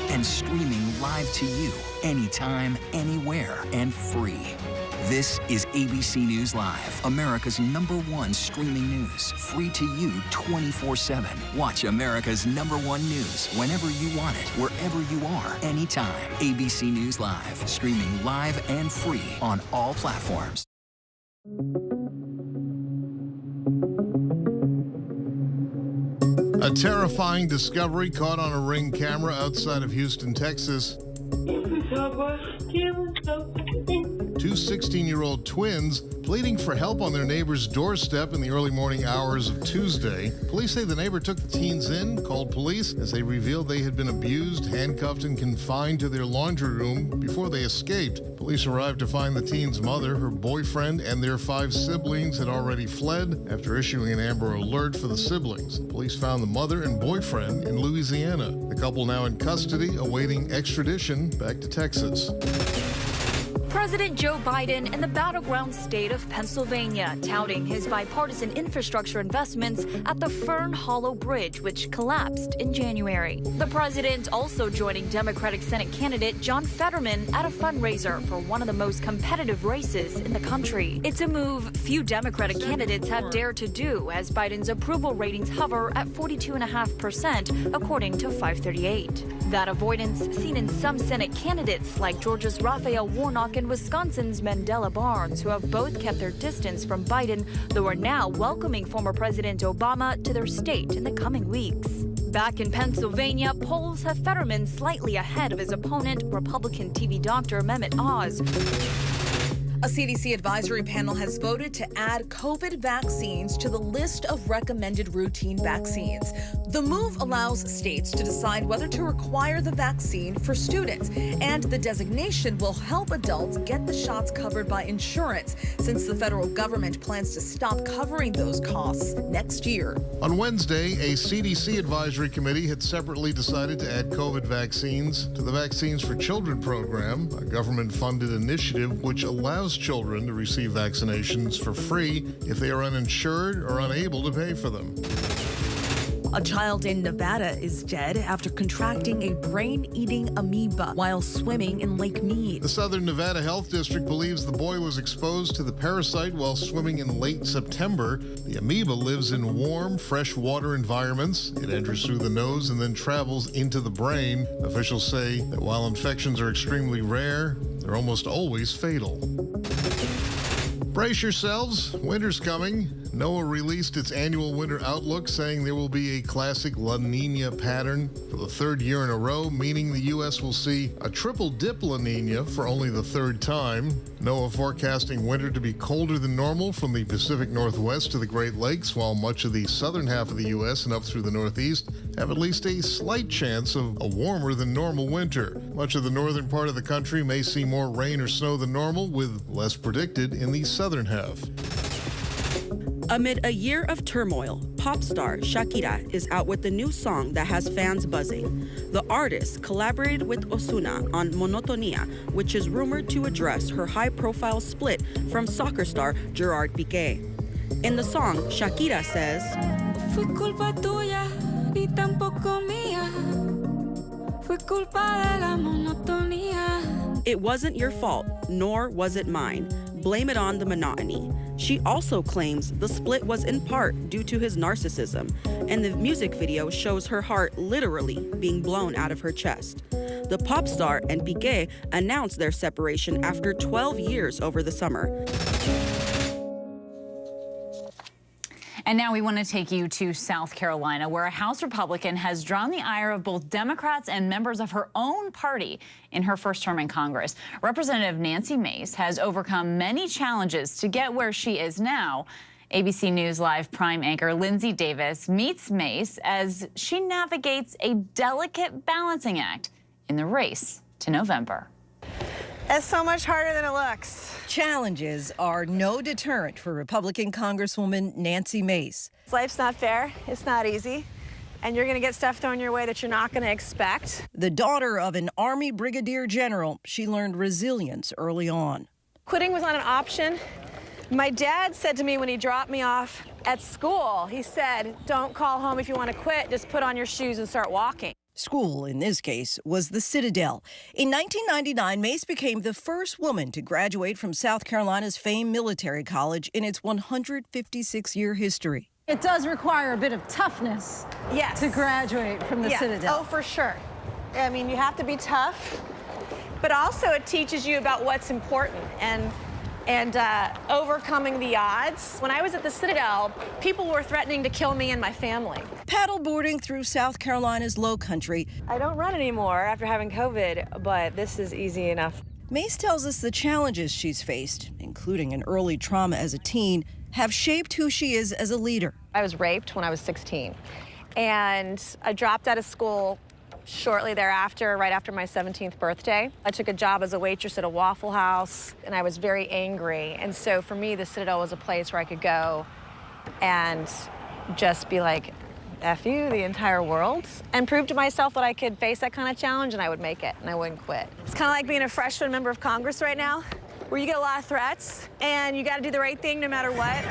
and streaming live to you anytime, anywhere, and free. This is ABC News Live, America's #1 streaming news, free to you 24/7. Watch America's #1 news whenever you want it, wherever you are, anytime. ABC News Live, streaming live and free on all platforms. A terrifying discovery caught on a Ring camera outside of Houston, Texas. Two 16-year-old twins pleading for help on their neighbor's doorstep in the early morning hours of Tuesday. Police say the neighbor took the teens in, called police, as they revealed they had been abused, handcuffed, and confined to their laundry room before they escaped. Police arrived to find the teens' mother, her boyfriend, and their 5 siblings had already fled after issuing an Amber Alert for the siblings. Police found the mother and boyfriend in Louisiana. The couple now in custody, awaiting extradition back to Texas. President Joe Biden in the battleground state of Pennsylvania, touting his bipartisan infrastructure investments at the Fern Hollow Bridge, which collapsed in January. The president also joining Democratic Senate candidate John Fetterman at a fundraiser for one of the most competitive races in the country. It's a move few Democratic candidates have dared to do, as Biden's approval ratings hover at 42.5%, according to 538. That avoidance seen in some Senate candidates like Georgia's Raphael Warnock and Wisconsin's Mandela Barnes, who have both kept their distance from Biden, though are now welcoming former President Obama to their state in the coming weeks. Back in Pennsylvania, polls have Fetterman slightly ahead of his opponent, Republican TV doctor Mehmet Oz. A CDC advisory panel has voted to add COVID vaccines to the list of recommended routine vaccines. The move allows states to decide whether to require the vaccine for students, and the designation will help adults get the shots covered by insurance, since the federal government plans to stop covering those costs next year. On Wednesday, a CDC advisory committee had separately decided to add COVID vaccines to the Vaccines for Children program, a government-funded initiative which allows children to receive vaccinations for free if they are uninsured or unable to pay for them. A child in Nevada is dead after contracting a brain-eating amoeba while swimming in Lake Mead. The Southern Nevada Health District believes the boy was exposed to the parasite while swimming in late September. The amoeba lives in warm, freshwater environments. It enters through the nose and then travels into the brain. Officials say that while infections are extremely rare, they're almost always fatal. Brace yourselves, winter's coming. NOAA released its annual winter outlook, saying there will be a classic La Nina pattern for the 3rd year in a row, meaning the U.S. will see a triple dip La Nina for only the 3rd time. NOAA forecasting winter to be colder than normal from the Pacific Northwest to the Great Lakes, while much of the southern half of the U.S. and up through the Northeast have at least a slight chance of a warmer than normal winter. Much of the northern part of the country may see more rain or snow than normal, with less predicted in the southern half. Amid a year of turmoil, pop star Shakira is out with a new song that has fans buzzing. The artist collaborated with Ozuna on Monotonia, which is rumored to address her high-profile split from soccer star Gerard Piqué. In the song, Shakira says, Fue culpa tuya y tampoco mía. Fue culpa de la monotonía. It wasn't your fault, nor was it mine. Blame it on the monotony. She also claims the split was in part due to his narcissism, and the music video shows her heart literally being blown out of her chest. The pop star and Piqué announced their separation after 12 years over the summer. And now we want to take you to South Carolina, where a House Republican has drawn the ire of both Democrats and members of her own party in her first term in Congress. Representative Nancy Mace has overcome many challenges to get where she is now. ABC News Live Prime anchor Lindsay Davis meets Mace as she navigates a delicate balancing act in the race to November. It's so much harder than it looks. Challenges are no deterrent for Republican Congresswoman Nancy Mace. Life's not fair. It's not easy. And you're going to get stuff thrown your way that you're not going to expect. The daughter of an Army brigadier general, she learned resilience early on. Quitting was not an option. My dad said to me when he dropped me off at school, he said, don't call home if you want to quit, just put on your shoes and start walking. School, in this case, was the Citadel. In 1999, Mace became the first woman to graduate from South Carolina's famed military college in its 156-year history. It does require a bit of toughness to graduate from the Citadel. Oh, for sure. I mean, you have to be tough, but also it teaches you about what's important and overcoming the odds. When I was at the Citadel, people were threatening to kill me and my family. paddleboarding through South Carolina's low country. I don't run anymore after having COVID, but this is easy enough. Mace tells us the challenges she's faced, including an early trauma as a teen, have shaped who she is as a leader. I was raped when I was 16, and I dropped out of school shortly thereafter, right after my 17th birthday. I took a job as a waitress at a Waffle House, and I was very angry. And so for me, the Citadel was a place where I could go and just be like, F you, the entire world, and prove to myself that I could face that kind of challenge and I would make it and I wouldn't quit. It's kind of like being a freshman member of Congress right now, where you get a lot of threats and you got to do the right thing no matter what.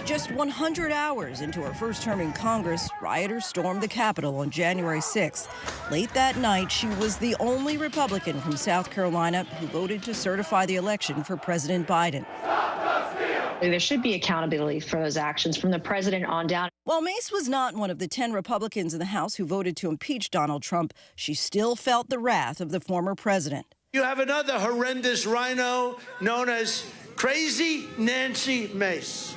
Just 100 hours into her first term in Congress, rioters stormed the Capitol on January 6th. Late that night, she was the only Republican from South Carolina who voted to certify the election for President Biden. There should be accountability for those actions from the president on down. While Mace was not one of the 10 Republicans in the House who voted to impeach Donald Trump, she still felt the wrath of the former president. You have another horrendous rhino known as Crazy Nancy Mace.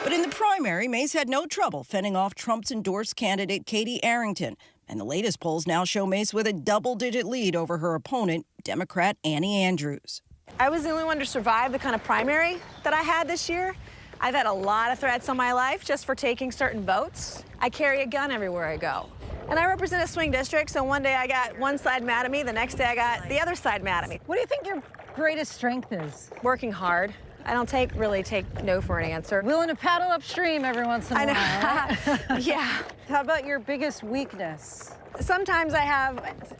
But in the primary, Mace had no trouble fending off Trump's endorsed candidate Katie Arrington. And the latest polls now show Mace with a double-digit lead over her opponent, Democrat Annie Andrews. I was the only one to survive the kind of primary that I had this year. I've had a lot of threats on my life just for taking certain votes. I carry a gun everywhere I go. And I represent a swing district, so one day I got one side mad at me, the next day I got the other side mad at me. What do you think your greatest strength is? Working hard. I don't really take no for an answer. Willing to paddle upstream every once in a while. Right? Yeah. How about your biggest weakness? Sometimes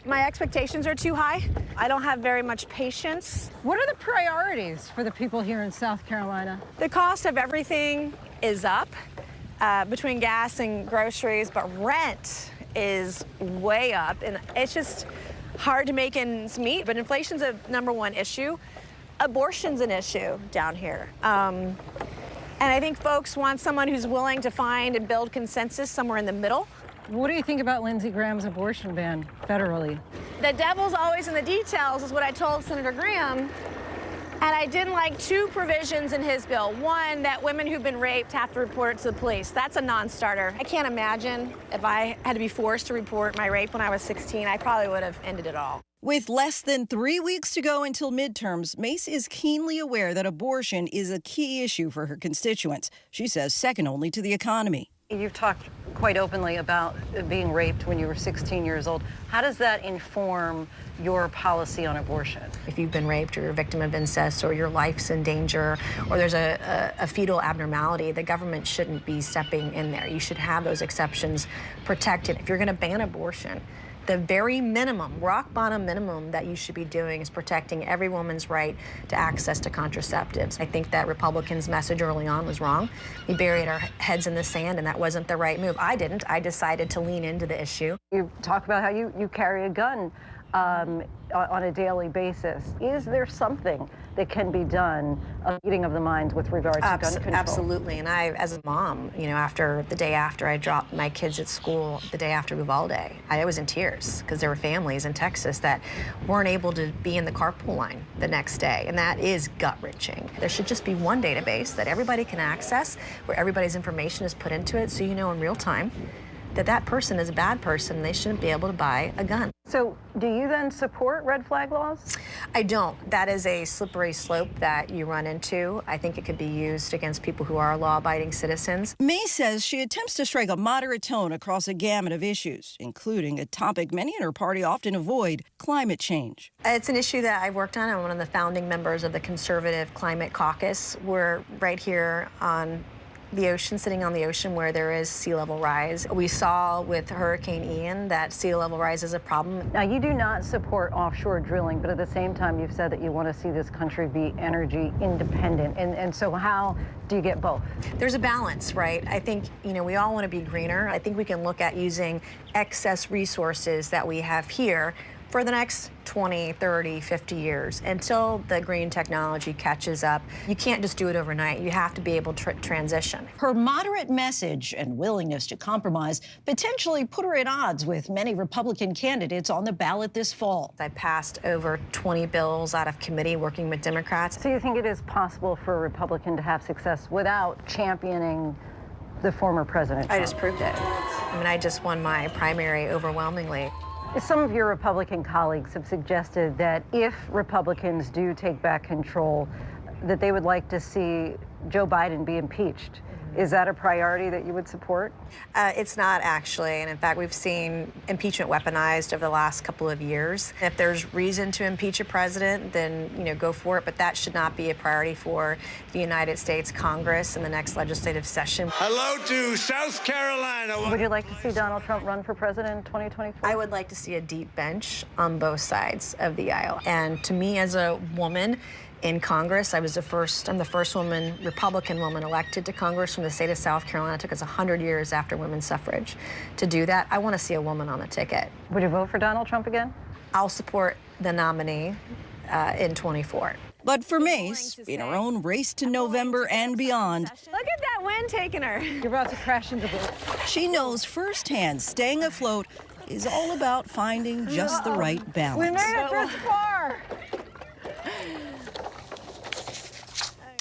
my expectations are too high. I don't have very much patience. What are the priorities for the people here in South Carolina? The cost of everything is up between gas and groceries, but rent is way up, and it's just hard to make ends meet. But inflation's a #1 issue. Abortion's an issue down here. And I think folks want someone who's willing to find and build consensus somewhere in the middle. What do you think about Lindsey Graham's abortion ban federally? The devil's always in the details is what I told Senator Graham. And I didn't like 2 provisions in his bill. One, that women who've been raped have to report it to the police. That's a non-starter. I can't imagine if I had to be forced to report my rape when I was 16, I probably would have ended it all. With less than 3 weeks to go until midterms, Mace is keenly aware that abortion is a key issue for her constituents. She says second only to the economy. You've talked quite openly about being raped when you were 16 years old. How does that inform your policy on abortion? If you've been raped or you're a victim of incest or your life's in danger or there's a fetal abnormality, the government shouldn't be stepping in there. You should have those exceptions protected. If you're going to ban abortion, the very minimum, rock bottom minimum that you should be doing is protecting every woman's right to access to contraceptives. I think that Republicans' message early on was wrong. We buried our heads in the sand, and that wasn't the right move. I didn't. I decided to lean into the issue. You talk about how you carry a gun on a daily basis. Is there something that can be done, a meeting of the minds with regards to gun control? Absolutely. And I, as a mom, after the day after I dropped my kids at school, the day after Uvalde, I was in tears because there were families in Texas that weren't able to be in the carpool line the next day. And that is gut-wrenching. There should just be one database that everybody can access where everybody's information is put into it so you know in real time that that person is a bad person and they shouldn't be able to buy a gun. So do you then support red flag laws? I don't. That is a slippery slope that you run into. I think it could be used against people who are law-abiding citizens. Mace says she attempts to strike a moderate tone across a gamut of issues, including a topic many in her party often avoid, climate change. It's an issue that I've worked on. I'm one of the founding members of the Conservative Climate Caucus. We're right here on the ocean, sitting on the ocean where there is sea level rise. We saw with Hurricane Ian that sea level rise is a problem. Now, you do not support offshore drilling, but at the same time, you've said that you want to see this country be energy independent. And so how do you get both? There's a balance, right? I think, we all want to be greener. I think we can look at using excess resources that we have here for the next 20, 30, 50 years until the green technology catches up. You can't just do it overnight. You have to be able to transition. Her moderate message and willingness to compromise potentially put her at odds with many Republican candidates on the ballot this fall. I passed over 20 bills out of committee working with Democrats. So you think it is possible for a Republican to have success without championing the former President I Trump? just proved it. I mean, I just won my primary overwhelmingly. Some of your Republican colleagues have suggested that if Republicans do take back control, that they would like to see Joe Biden be impeached. Is that a priority that you would support? It's not actually, and in fact, we've seen impeachment weaponized over the last couple of years. If there's reason to impeach a president, then go for it. But that should not be a priority for the United States Congress in the next legislative session. Hello to South Carolina. Would you like to see Donald Trump run for president in 2024? I would like to see a deep bench on both sides of the aisle. And to me, as a woman in Congress, I'm the first woman, Republican woman, elected to Congress from the state of South Carolina. It took us 100 years after women's suffrage to do that. I want to see a woman on the ticket. Would you vote for Donald Trump again? I'll support the nominee in 24. But for Mace, in her own race to November and beyond, Look at that wind taking her. You're about to crash into the... she knows firsthand staying afloat is all about finding just the right balance. We made it this far.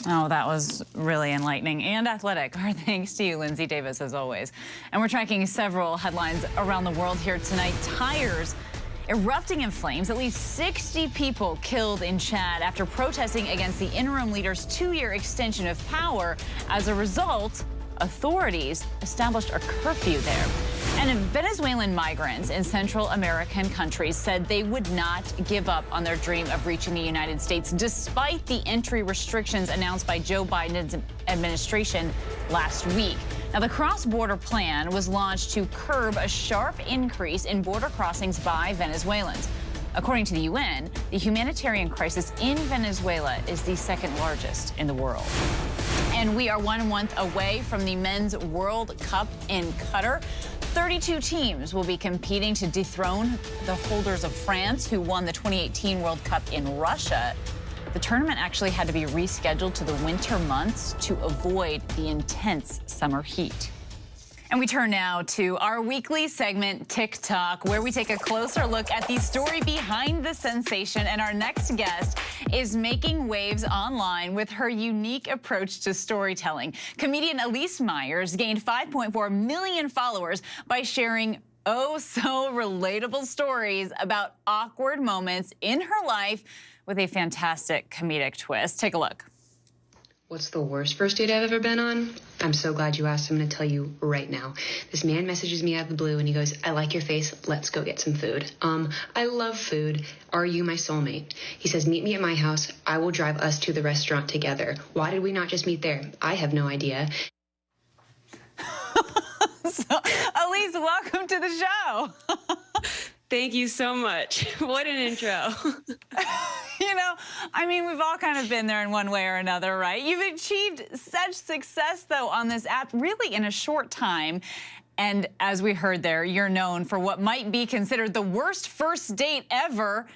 Oh, that was really enlightening and athletic. Our thanks to you, Lindsay Davis, as always. And we're tracking several headlines around the world here tonight. Tires erupting in flames. At least 60 people killed in Chad after protesting against the interim leader's 2-year extension of power. As a result, authorities established a curfew there. And Venezuelan migrants in Central American countries said they would not give up on their dream of reaching the United States, despite the entry restrictions announced by Joe Biden's administration last week. Now, the cross-border plan was launched to curb a sharp increase in border crossings by Venezuelans. According to the UN, the humanitarian crisis in Venezuela is the second largest in the world. And we are 1 month away from the Men's World Cup in Qatar. 32 teams will be competing to dethrone the holders of France, who won the 2018 World Cup in Russia. The tournament actually had to be rescheduled to the winter months to avoid the intense summer heat. And we turn now to our weekly segment, TikTok, where we take a closer look at the story behind the sensation. And our next guest is making waves online with her unique approach to storytelling. Comedian Elise Myers gained 5.4 million followers by sharing so relatable stories about awkward moments in her life with a fantastic comedic twist. Take a look. What's the worst first date I've ever been on? I'm so glad you asked. I'm going to tell you right now. This man messages me out of the blue and he goes, I like your face. Let's go get some food. I love food. Are you my soulmate? He says, meet me at my house. I will drive us to the restaurant together. Why did we not just meet there? I have no idea. Elise, welcome to the show. Thank you so much. What an intro. You know, I mean, we've all kind of been there in one way or another, right? You've achieved such success, though, on this app really in a short time. And as we heard there, you're known for what might be considered the worst first date ever.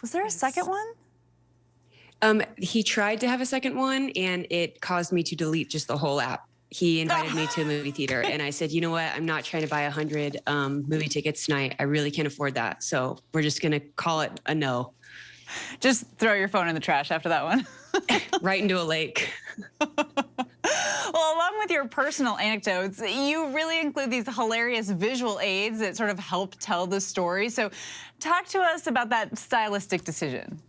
Was there a second one? He tried to have a second one, and it caused me to delete just the whole app. He invited me to a movie theater, and I said, you know what? I'm not trying to buy 100 movie tickets tonight. I really can't afford that. So we're just going to call it a no. Just throw your phone in the trash after that one. Right into a lake. Well, along with your personal anecdotes, you really include these hilarious visual aids that sort of help tell the story. So talk to us about that stylistic decision.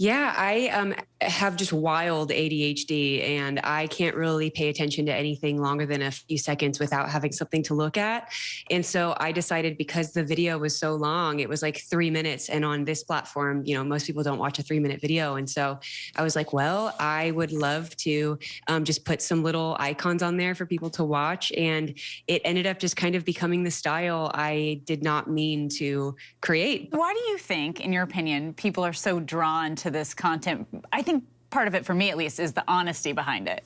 Yeah, I have just wild ADHD, and I can't really pay attention to anything longer than a few seconds without having something to look at. And so I decided, because the video was so long, it was like 3 minutes. And on this platform, you know, most people don't watch a 3-minute video. And so I was like, well, I would love to just put some little icons on there for people to watch. And it ended up just kind of becoming the style I did not mean to create. Why do you think, in your opinion, people are so drawn to this content? I think part of it, for me at least, is the honesty behind it.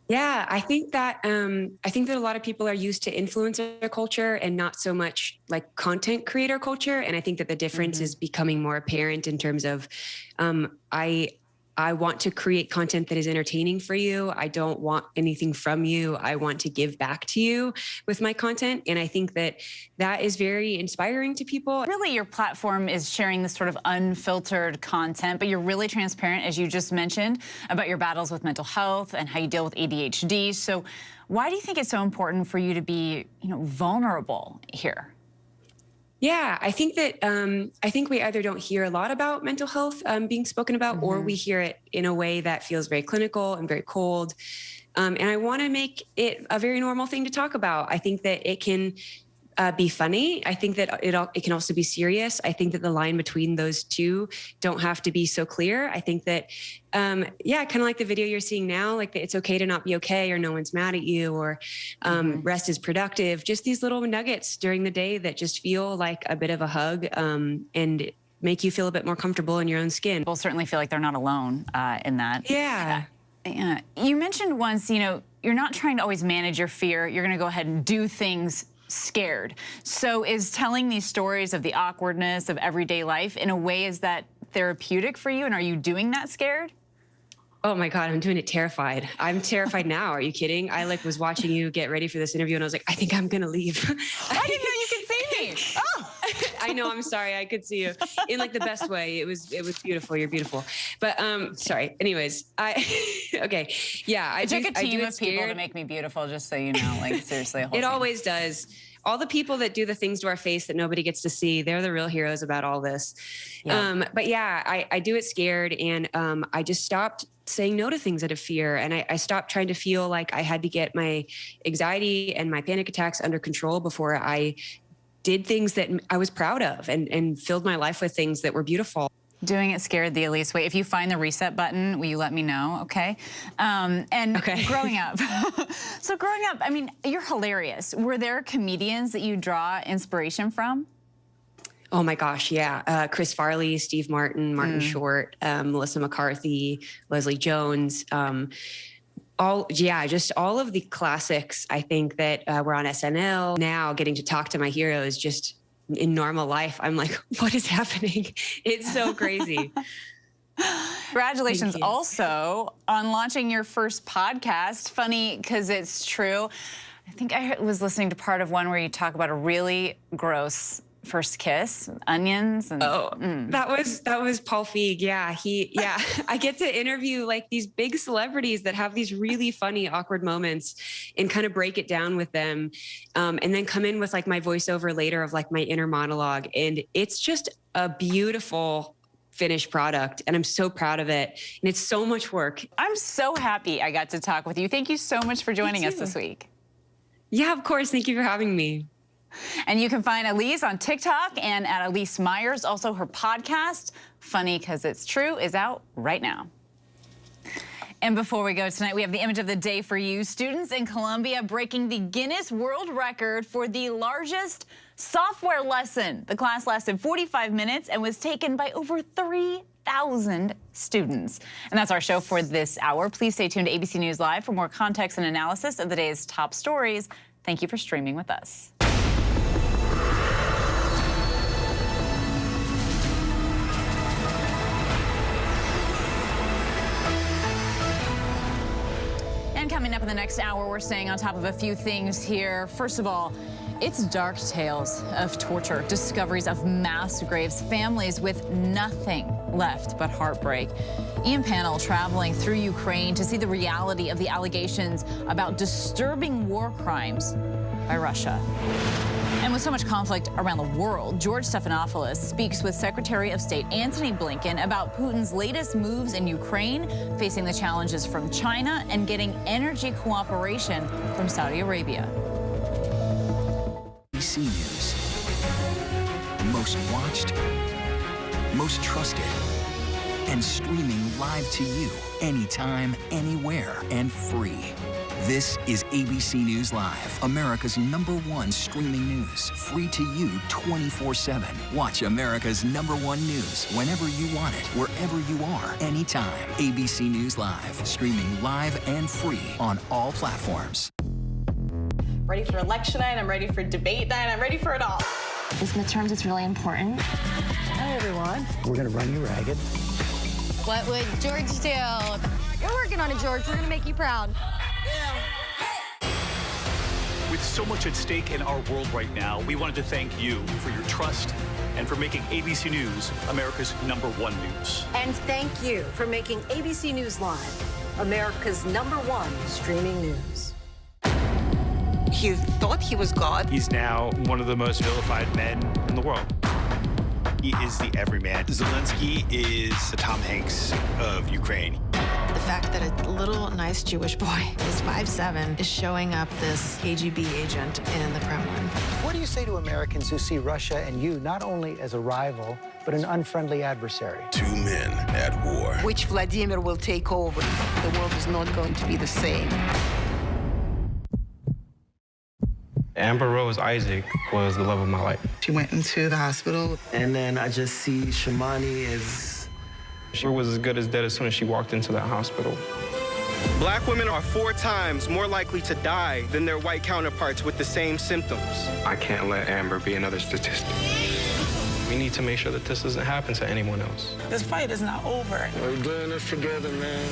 Yeah, I think that a lot of people are used to influencer culture and not so much like content creator culture. And I think that the difference is becoming more apparent in terms of I I want to create content that is entertaining for you. I don't want anything from you. I want to give back to you with my content. And I think that that is very inspiring to people. Really, your platform is sharing this sort of unfiltered content, but you're really transparent, as you just mentioned, about your battles with mental health and how you deal with ADHD. So why do you think it's so important for you to be, vulnerable here? Yeah, I think that I think we either don't hear a lot about mental health being spoken about, or we hear it in a way that feels very clinical and very cold. And I want to make it a very normal thing to talk about. I think that it can be funny. I think that it can also be serious. I think that the line between those two don't have to be so clear. I think that, kind of like the video you're seeing now, like it's okay to not be okay, or no one's mad at you, or rest is productive. Just these little nuggets during the day that just feel like a bit of a hug and make you feel a bit more comfortable in your own skin. People certainly feel like they're not alone in that. Yeah. You mentioned once, you're not trying to always manage your fear. You're going to go ahead and do things scared. So is telling these stories of the awkwardness of everyday life in a way, is that therapeutic for you? And are you doing that scared? Oh my God, I'm doing it terrified. I'm terrified now. Are you kidding? I was watching you get ready for this interview and I was like, I think I'm going to leave. I didn't know you could see me. Oh. I know, I'm sorry. I could see you in the best way. It was beautiful. You're beautiful. But sorry. Anyways, okay. Yeah. It took a team of people to make me beautiful, just so you know, seriously. It always does. All the people that do the things to our face that nobody gets to see, they're the real heroes about all this. Yeah. But yeah, I do it scared, and I just stopped saying no to things out of fear. And I stopped trying to feel like I had to get my anxiety and my panic attacks under control before I did things that I was proud of and filled my life with things that were beautiful. Doing it scared the Elise way. If you find the reset button, will you let me know, okay? Okay. Growing up. So growing up, you're hilarious. Were there comedians that you draw inspiration from? Oh my gosh, yeah. Chris Farley, Steve Martin, Martin Short, Melissa McCarthy, Leslie Jones, just all of the classics. I think that were on SNL. Now getting to talk to my heroes just in normal life, I'm like, what is happening? It's so crazy. Congratulations also on launching your first podcast. Funny because it's true. I think I was listening to part of one where you talk about a really gross first kiss, onions, and that was Paul Feig. Yeah, I get to interview these big celebrities that have these really funny, awkward moments, and kind of break it down with them, and then come in with my voiceover later of my inner monologue, and it's just a beautiful finished product, and I'm so proud of it, and it's so much work. I'm so happy I got to talk with you. Thank you so much for joining us this week. Yeah, of course. Thank you for having me. And you can find Elise on TikTok and at Elise Myers. Also, her podcast, Funny Because It's True, is out right now. And before we go tonight, we have the image of the day for you. Students in Colombia breaking the Guinness World Record for the largest software lesson. The class lasted 45 minutes and was taken by over 3,000 students. And that's our show for this hour. Please stay tuned to ABC News Live for more context and analysis of the day's top stories. Thank you for streaming with us. And coming up in the next hour, we're staying on top of a few things here. First of all, it's dark tales of torture, discoveries of mass graves, families with nothing left but heartbreak. Ian Panel traveling through Ukraine to see the reality of the allegations about disturbing war crimes by Russia. And with so much conflict around the world, George Stephanopoulos speaks with Secretary of State Antony Blinken about Putin's latest moves in Ukraine, facing the challenges from China and getting energy cooperation from Saudi Arabia. ABC News. Most watched, most trusted, and streaming live to you anytime, anywhere, and free. This is ABC News Live, America's #1 streaming news, free to you 24/7. Watch America's #1 news whenever you want it, wherever you are, anytime. ABC News Live, streaming live and free on all platforms. Ready for election night, I'm ready for debate night, I'm ready for it all. This midterms is really important. Hi, everyone. We're going to run you ragged. What would George do? We're working on it, George. We're going to make you proud. With so much at stake in our world right now, we wanted to thank you for your trust and for making ABC News America's #1 news. And thank you for making ABC News Live America's #1 streaming news. He thought he was God. He's now one of the most vilified men in the world. He is the everyman. Zelensky is the Tom Hanks of Ukraine. The fact that a little nice Jewish boy is 5'7" is showing up this KGB agent in the Kremlin. What do you say to Americans who see Russia and you not only as a rival, but an unfriendly adversary? Two men at war. Which Vladimir will take over. The world is not going to be the same. Amber Rose Isaac was the love of my life. She went into the hospital. And then I just see Shamani as... She was as good as dead as soon as she walked into that hospital. Black women are 4 times more likely to die than their white counterparts with the same symptoms. I can't let Amber be another statistic. We need to make sure that this doesn't happen to anyone else. This fight is not over. We're doing this together, man.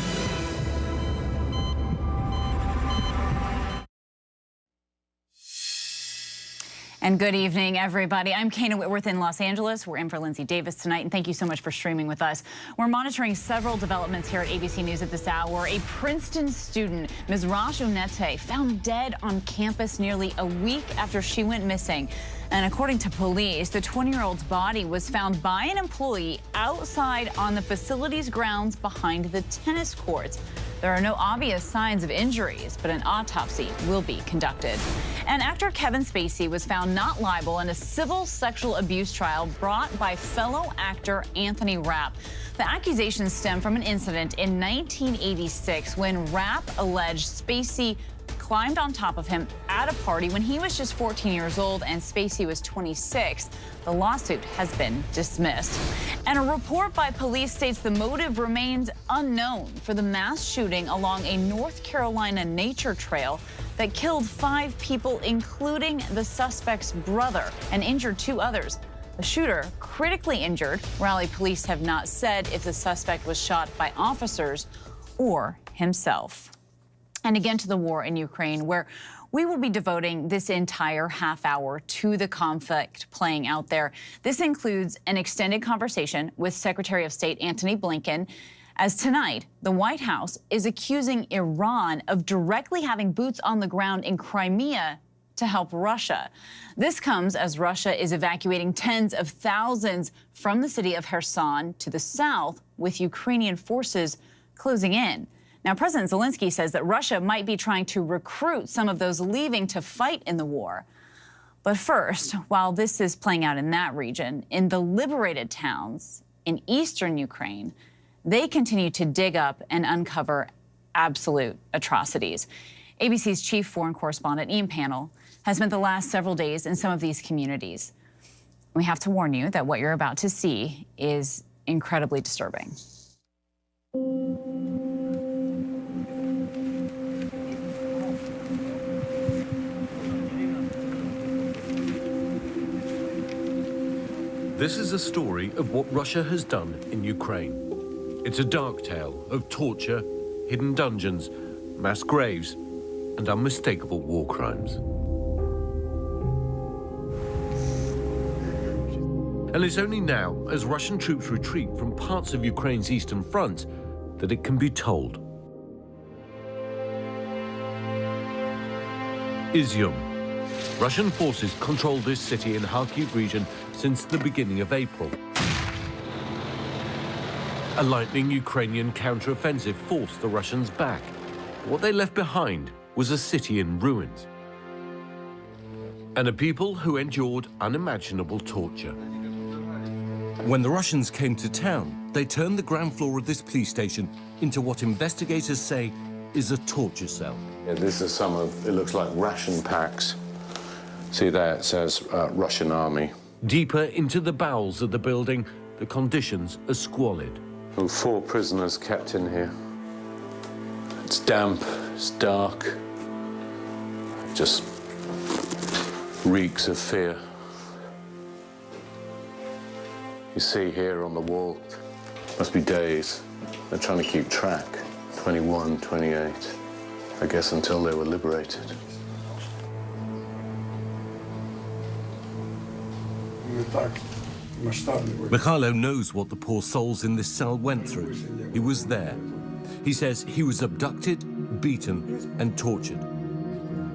And good evening, everybody. I'm Kana Whitworth in Los Angeles. We're in for Lindsay Davis tonight, and thank you so much for streaming with us. We're monitoring several developments here at ABC News at this hour. A Princeton student, Ms. Raj Unete, found dead on campus nearly a week after she went missing. And according to police, the 20-year-old's body was found by an employee outside on the facility's grounds behind the tennis courts. There are no obvious signs of injuries, but an autopsy will be conducted. And actor Kevin Spacey was found not liable in a civil sexual abuse trial brought by fellow actor Anthony Rapp. The accusations stem from an incident in 1986 when Rapp alleged Spacey climbed on top of him at a party when he was just 14 years old and Spacey was 26. The lawsuit has been dismissed. And a report by police states the motive remains unknown for the mass shooting along a North Carolina nature trail that killed 5 people, including the suspect's brother, and injured 2 others. The shooter, critically injured. Raleigh police have not said if the suspect was shot by officers or himself. And again to the war in Ukraine, where we will be devoting this entire half hour to the conflict playing out there. This includes an extended conversation with Secretary of State Antony Blinken, as tonight the White House is accusing Iran of directly having boots on the ground in Crimea to help Russia. This comes as Russia is evacuating tens of thousands from the city of Kherson to the south, with Ukrainian forces closing in. Now, President Zelensky says that Russia might be trying to recruit some of those leaving to fight in the war. But first, while this is playing out in that region, in the liberated towns in eastern Ukraine, they continue to dig up and uncover absolute atrocities. ABC's chief foreign correspondent, Ian Pannell, has spent the last several days in some of these communities. We have to warn you that what you're about to see is incredibly disturbing. This is a story of what Russia has done in Ukraine. It's a dark tale of torture, hidden dungeons, mass graves, and unmistakable war crimes. And it's only now, as Russian troops retreat from parts of Ukraine's eastern front, that it can be told. Izium. Russian forces control this city in Kharkiv region since the beginning of April. A lightning Ukrainian counter-offensive forced the Russians back. What they left behind was a city in ruins, and a people who endured unimaginable torture. When the Russians came to town, they turned the ground floor of this police station into what investigators say is a torture cell. Yeah, this is some of, it looks like ration packs. See there, it says Russian army. Deeper into the bowels of the building, the conditions are squalid. 4 prisoners kept in here. It's damp, it's dark. Just reeks of fear. You see here on the wall, Must be days. They're trying to keep track. 21, 28. I guess until they were liberated. Mikhailo knows what the poor souls in this cell went through. He was there. He says he was abducted, beaten, and tortured.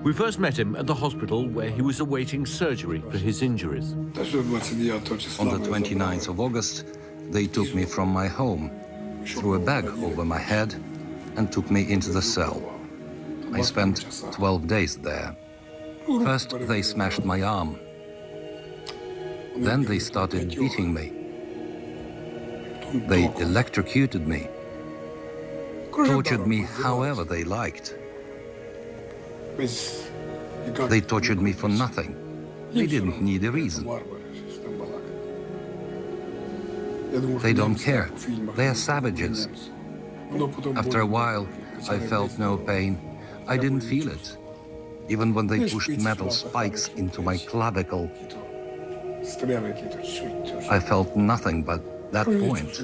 We first met him at the hospital where he was awaiting surgery for his injuries. On the 29th of August, they took me from my home, threw a bag over my head, and took me into the cell. I spent 12 days there. First, they smashed my arm. Then they started beating me. They electrocuted me, tortured me however they liked. They tortured me for nothing. They didn't need a reason. They don't care. They are savages. After a while, I felt no pain. I didn't feel it. Even when they pushed metal spikes into my clavicle, I felt nothing but that point.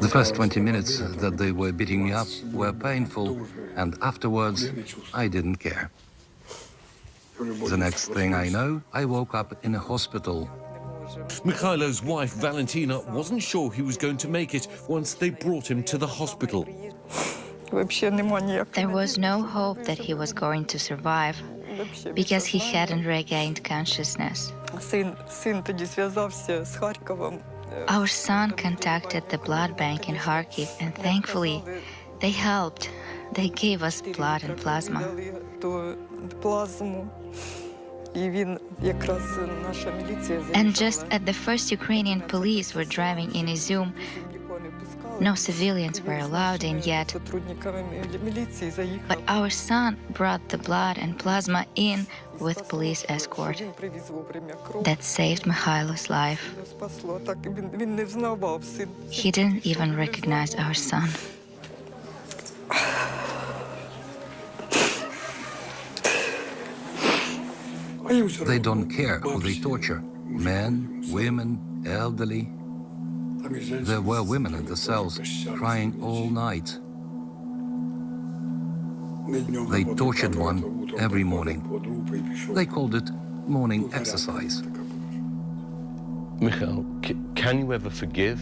The first 20 minutes that they were beating me up were painful, and afterwards, I didn't care. The next thing I know, I woke up in a hospital. Mikhailo's wife, Valentina, wasn't sure he was going to make it once they brought him to the hospital. There was no hope that he was going to survive because he hadn't regained consciousness. Our son contacted the blood bank in Kharkiv, and thankfully, they helped. They gave us blood and plasma. And just as the first Ukrainian police were driving in Izum, no civilians were allowed in yet. But our son brought the blood and plasma in with police escort. That saved Mikhailo's life. He didn't even recognize our son. They don't care who they torture. Men, women, elderly. There were women in the cells crying all night. They tortured one every morning. They called it morning exercise. Mikhail, can you ever forgive?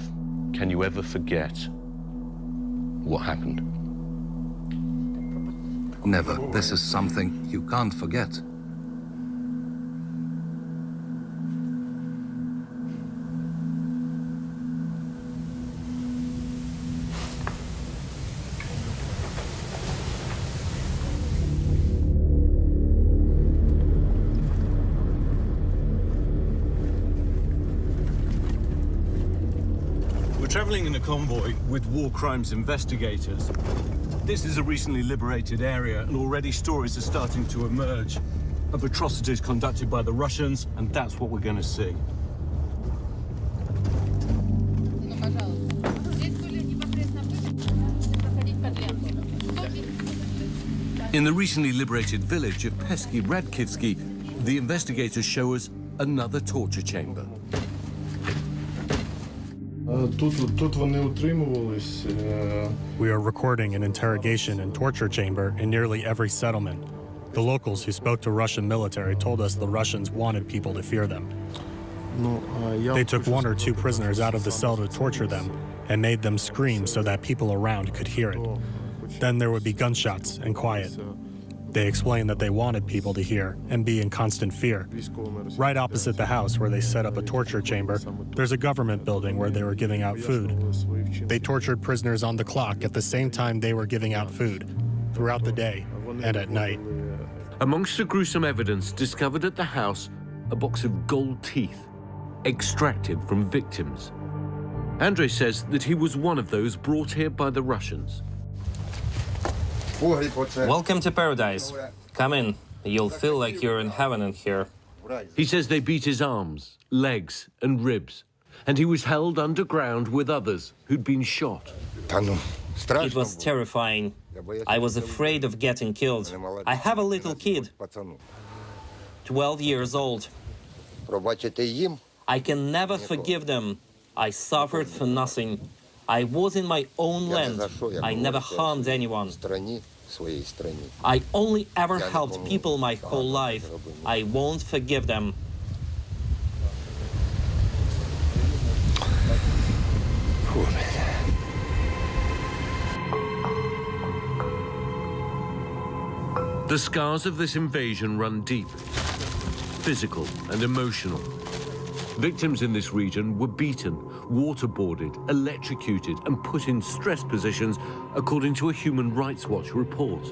Can you ever forget what happened? Never. This is something you can't forget. Traveling in a convoy with war crimes investigators. This is a recently liberated area, and already stories are starting to emerge of atrocities conducted by the Russians, and that's what we're going to see. In the recently liberated village of Pesky Radkivsky, the investigators show us another torture chamber. We are recording an interrogation and torture chamber in nearly every settlement. The locals who spoke to Russian military told us the Russians wanted people to fear them. They took 1 or 2 prisoners out of the cell to torture them and made them scream so that people around could hear it. Then there would be gunshots and quiet. They explained that they wanted people to hear and be in constant fear. Right opposite the house where they set up a torture chamber, there's a government building where they were giving out food. They tortured prisoners on the clock at the same time they were giving out food, throughout the day and at night. Amongst the gruesome evidence discovered at the house, a box of gold teeth, extracted from victims. Andrei says that he was one of those brought here by the Russians. Welcome to paradise. Come in. You'll feel like you're in heaven in here. He says they beat his arms, legs, and ribs, and he was held underground with others who'd been shot. It was terrifying. I was afraid of getting killed. I have a little kid, 12 years old. I can never forgive them. I suffered for nothing. I was in my own land. I never harmed anyone. I only ever helped people my whole life. I won't forgive them. The scars of this invasion run deep, physical and emotional. Victims in this region were beaten, waterboarded, electrocuted, and put in stress positions, according to a Human Rights Watch report.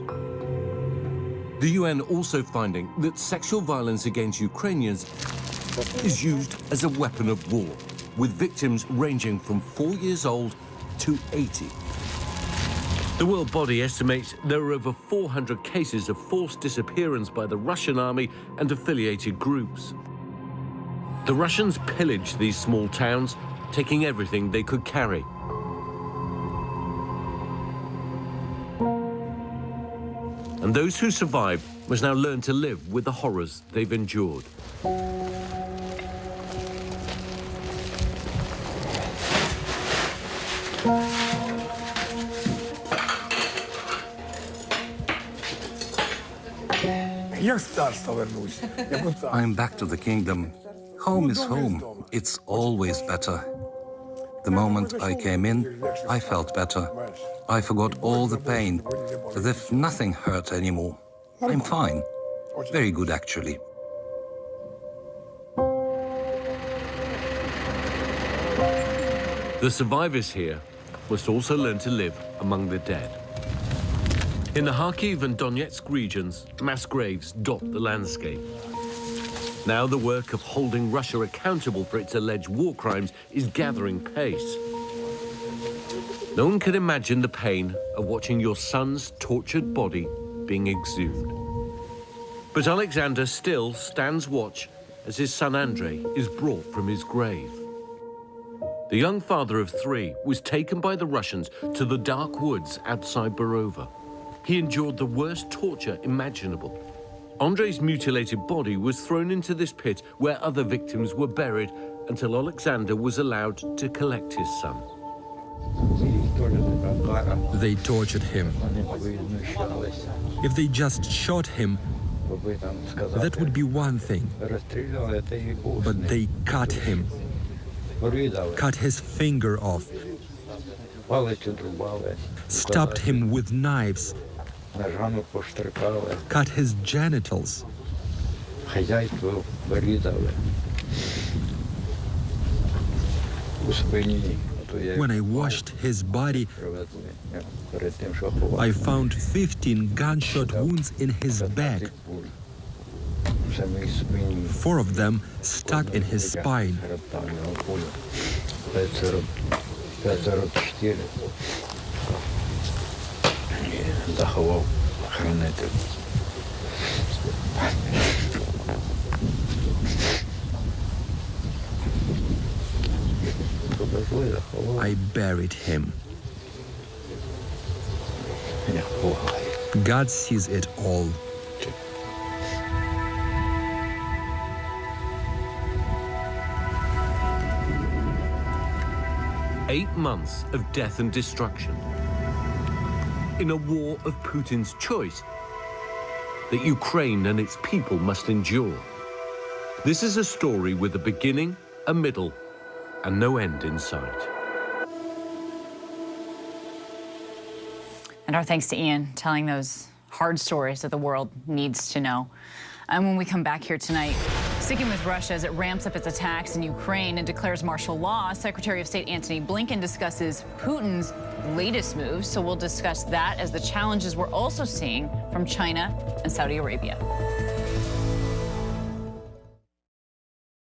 The UN also finding that sexual violence against Ukrainians is used as a weapon of war, with victims ranging from 4 years old to 80. The World Body estimates there are over 400 cases of forced disappearance by the Russian army and affiliated groups. The Russians pillaged these small towns, taking everything they could carry. And those who survived must now learn to live with the horrors they've endured. I'm back to the kingdom. Home is home. It's always better. The moment I came in, I felt better. I forgot all the pain, as if nothing hurt anymore. I'm fine. Very good, actually. The survivors here must also learn to live among the dead. In the Kharkiv and Donetsk regions, mass graves dot the landscape. Now the work of holding Russia accountable for its alleged war crimes is gathering pace. No one can imagine the pain of watching your son's tortured body being exhumed. But Alexander still stands watch as his son Andrei is brought from his grave. The young father of 3 was taken by the Russians to the dark woods outside Borova. He endured the worst torture imaginable. Andrei's mutilated body was thrown into this pit where other victims were buried until Alexander was allowed to collect his son. They tortured him. If they just shot him, that would be one thing. But they cut him. Cut his finger off. Stabbed him with knives. Cut his genitals. When I washed his body, I found 15 gunshot wounds in his back. 4 of them stuck in his spine. I buried him. God sees it all. Eight months of death and destruction in a war of Putin's choice that Ukraine and its people must endure. This is a story with a beginning, a middle, and no end in sight. And our thanks to Ian telling those hard stories that the world needs to know. And when we come back here tonight, sticking with Russia as it ramps up its attacks in Ukraine and declares martial law, Secretary of State Antony Blinken discusses Putin's latest moves. So we'll discuss that as the challenges we're also seeing from China and Saudi Arabia.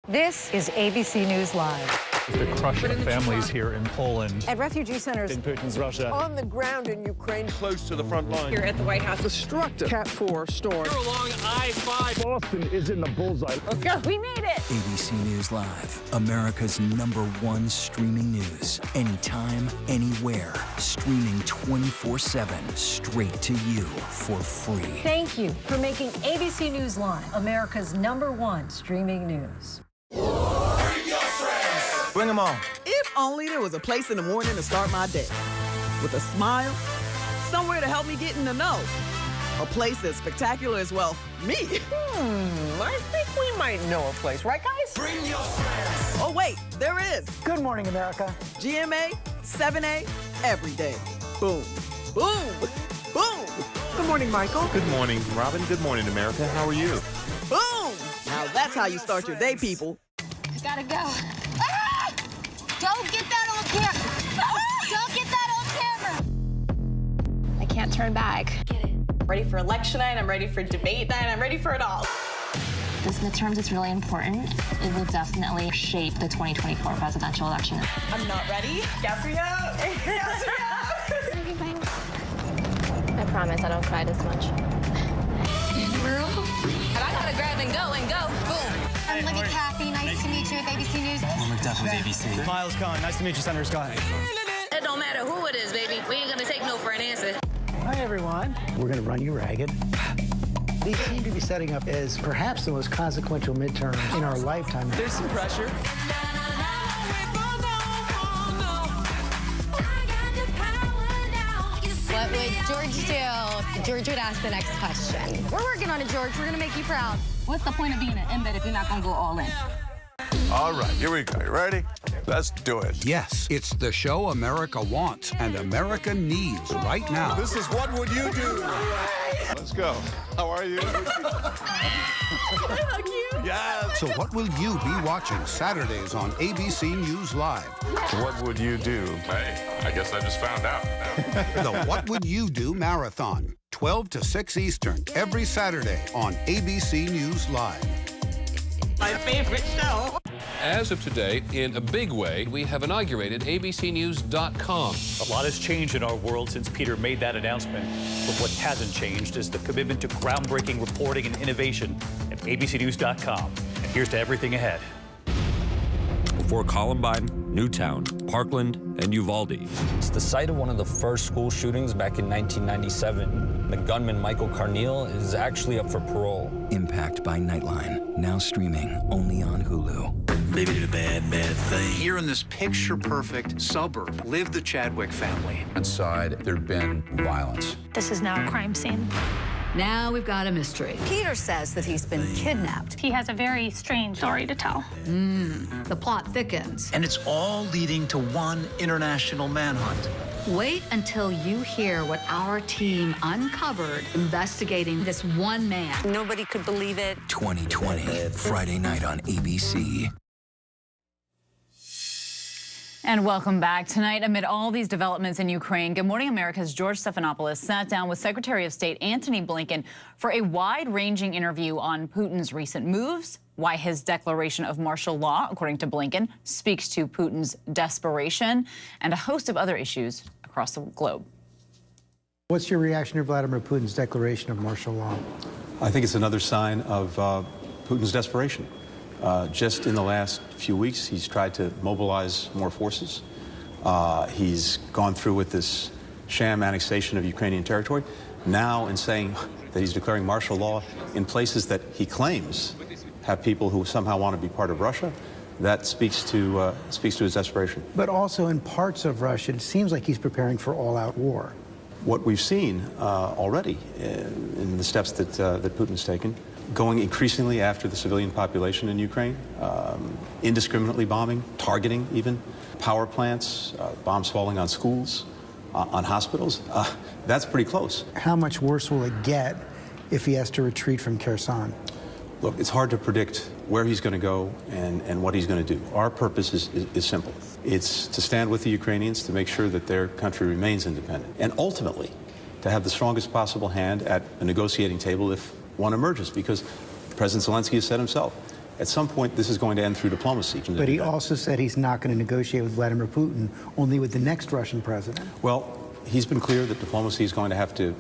This is ABC News Live. The crush of families here in Poland. At refugee centers In Putin's Russia. On the ground in Ukraine. Close to the front line. Here at the White House. Destructive Cat 4 storm. Here along I-5. Boston is in the bullseye. Let's go. We made it. ABC News Live, America's #1 streaming news. Anytime, anywhere. Streaming 24/7, straight to you for free. Thank you for making ABC News Live America's #1 streaming news. Bring them on. If only there was a place in the morning to start my day. With a smile, somewhere to help me get in the know. A place as spectacular as, well, me. I think we might know a place, right, guys? Bring your friends. Oh, wait, there is. Good morning, America. GMA, 7A, every day. Boom, boom, boom. Good morning, Michael. Good morning, Robin. Good morning, America. How are you? Boom! Now that's how you start your day, people. I gotta go. Ah! Don't get that on camera. Ah! Don't get that on camera. I can't turn back. Ready for election night, I'm ready for debate night, I'm ready for it all. This midterms is really important. It will definitely shape the 2024 presidential election. I'm not ready. Gas me up. Gas me up. I promise I don't cry this much. Girl. And I gotta grab and go. Boom. I'm Libby Kathy. Nice to meet you with ABC News. Wilmer Duff with ABC. Miles Cohen. Nice to meet you, Senator Scott. It don't matter who it is, baby. We ain't gonna take no for an answer. Hi, everyone. We're going to run you ragged. These seem to be setting up as perhaps the most consequential midterm in our lifetime. There's some pressure. What would George do? George would ask the next question. We're working on it, George. We're gonna make you proud. What's the point of being an embed if you're not gonna go all in? All right, here we go. You ready? Let's do it. Yes, it's the show America wants and America needs right now. This is What Would You Do? Let's go. How are you? Can I hug you? Yes. So what will you be watching Saturdays on ABC News Live? What would you do? Hey, I guess I just found out. The What Would You Do Marathon, 12 to 6 Eastern, every Saturday on ABC News Live. My favorite show. As of today, in a big way, we have inaugurated abcnews.com. A lot has changed in our world since Peter made that announcement. But what hasn't changed is the commitment to groundbreaking reporting and innovation at abcnews.com. And here's to everything ahead. Before Columbine, Newtown, Parkland, and Uvalde. It's the site of one of the first school shootings back in 1997. The gunman, Michael Carneal, is actually up for parole. Impact by Nightline, now streaming only on Hulu. Maybe did a bad thing. Here in this picture-perfect suburb lived the Chadwick family. Inside, there'd been violence. This is now a crime scene. Now we've got a mystery. Peter says that he's been kidnapped. He has a very strange story to tell. The plot thickens. And it's all leading to one international manhunt. Wait until you hear what our team uncovered investigating this one man. Nobody could believe it. 2020, Friday night on ABC. And welcome back. Tonight, amid all these developments in Ukraine, Good Morning America's George Stephanopoulos sat down with Secretary of State Antony Blinken for a wide-ranging interview on Putin's recent moves, why his declaration of martial law, according to Blinken, speaks to Putin's desperation, and a host of other issues across the globe. What's your reaction to Vladimir Putin's declaration of martial law? I think it's another sign of Putin's desperation. Just in the last few weeks, he's tried to mobilize more forces. He's gone through with this sham annexation of Ukrainian territory. Now, in saying that he's declaring martial law in places that he claims have people who somehow want to be part of Russia, that speaks to his desperation. But also in parts of Russia, it seems like he's preparing for all-out war. What we've seen already in the steps that Putin's taken, going increasingly after the civilian population in Ukraine, indiscriminately bombing, targeting even, power plants, bombs falling on schools, on hospitals, that's pretty close. How much worse will it get if he has to retreat from Kherson? Look, it's hard to predict where he's going to go and what he's going to do. Our purpose is simple. It's to stand with the Ukrainians to make sure that their country remains independent, and ultimately to have the strongest possible hand at a negotiating table if one emerges, because President Zelensky has said himself, at some point this is going to end through diplomacy. But he also said he's not going to negotiate with Vladimir Putin, only with the next Russian president. Well, he's been clear that diplomacy is going to have to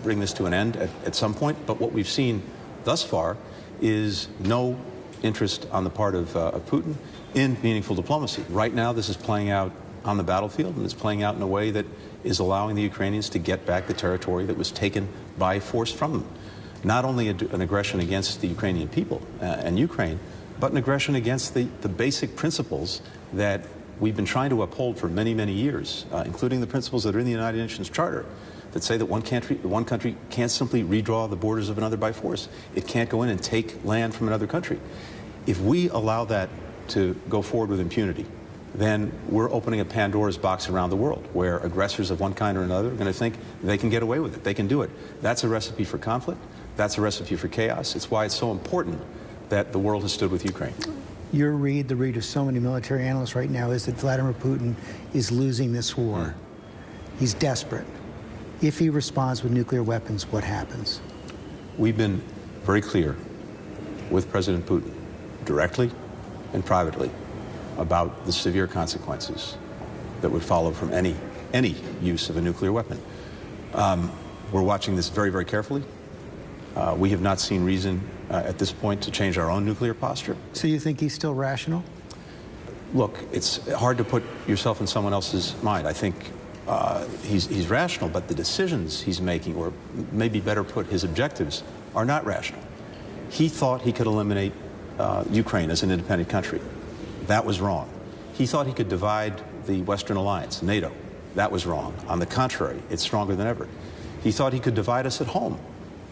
bring this to an end at some point, but what we've seen thus far is no interest on the part of Putin in meaningful diplomacy. Right now, this is playing out on the battlefield, and it's playing out in a way that is allowing the Ukrainians to get back the territory that was taken by force from them. Not only an aggression against the Ukrainian people and Ukraine, but an aggression against the basic principles that we've been trying to uphold for many, many years, including the principles that are in the United Nations Charter that say that one country can't simply redraw the borders of another by force. It can't go in and take land from another country. If we allow that to go forward with impunity, then we're opening a Pandora's box around the world where aggressors of one kind or another are going to think they can get away with it. They can do it. That's a recipe for conflict. That's a recipe for chaos. It's why it's so important that the world has stood with Ukraine. Your read, the read of so many military analysts right now, is that Vladimir Putin is losing this war. He's desperate. If he responds with nuclear weapons, what happens? We've been very clear with President Putin, directly and privately, about the severe consequences that would follow from any use of a nuclear weapon. We're watching this very, very carefully. We have not seen reason at this point to change our own nuclear posture. So you think he's still rational? Look, it's hard to put yourself in someone else's mind. I think he's rational, but the decisions he's making, or maybe better put, his objectives, are not rational. He thought he could eliminate Ukraine as an independent country. That was wrong. He thought he could divide the Western alliance, NATO. That was wrong. On the contrary, it's stronger than ever. He thought he could divide us at home.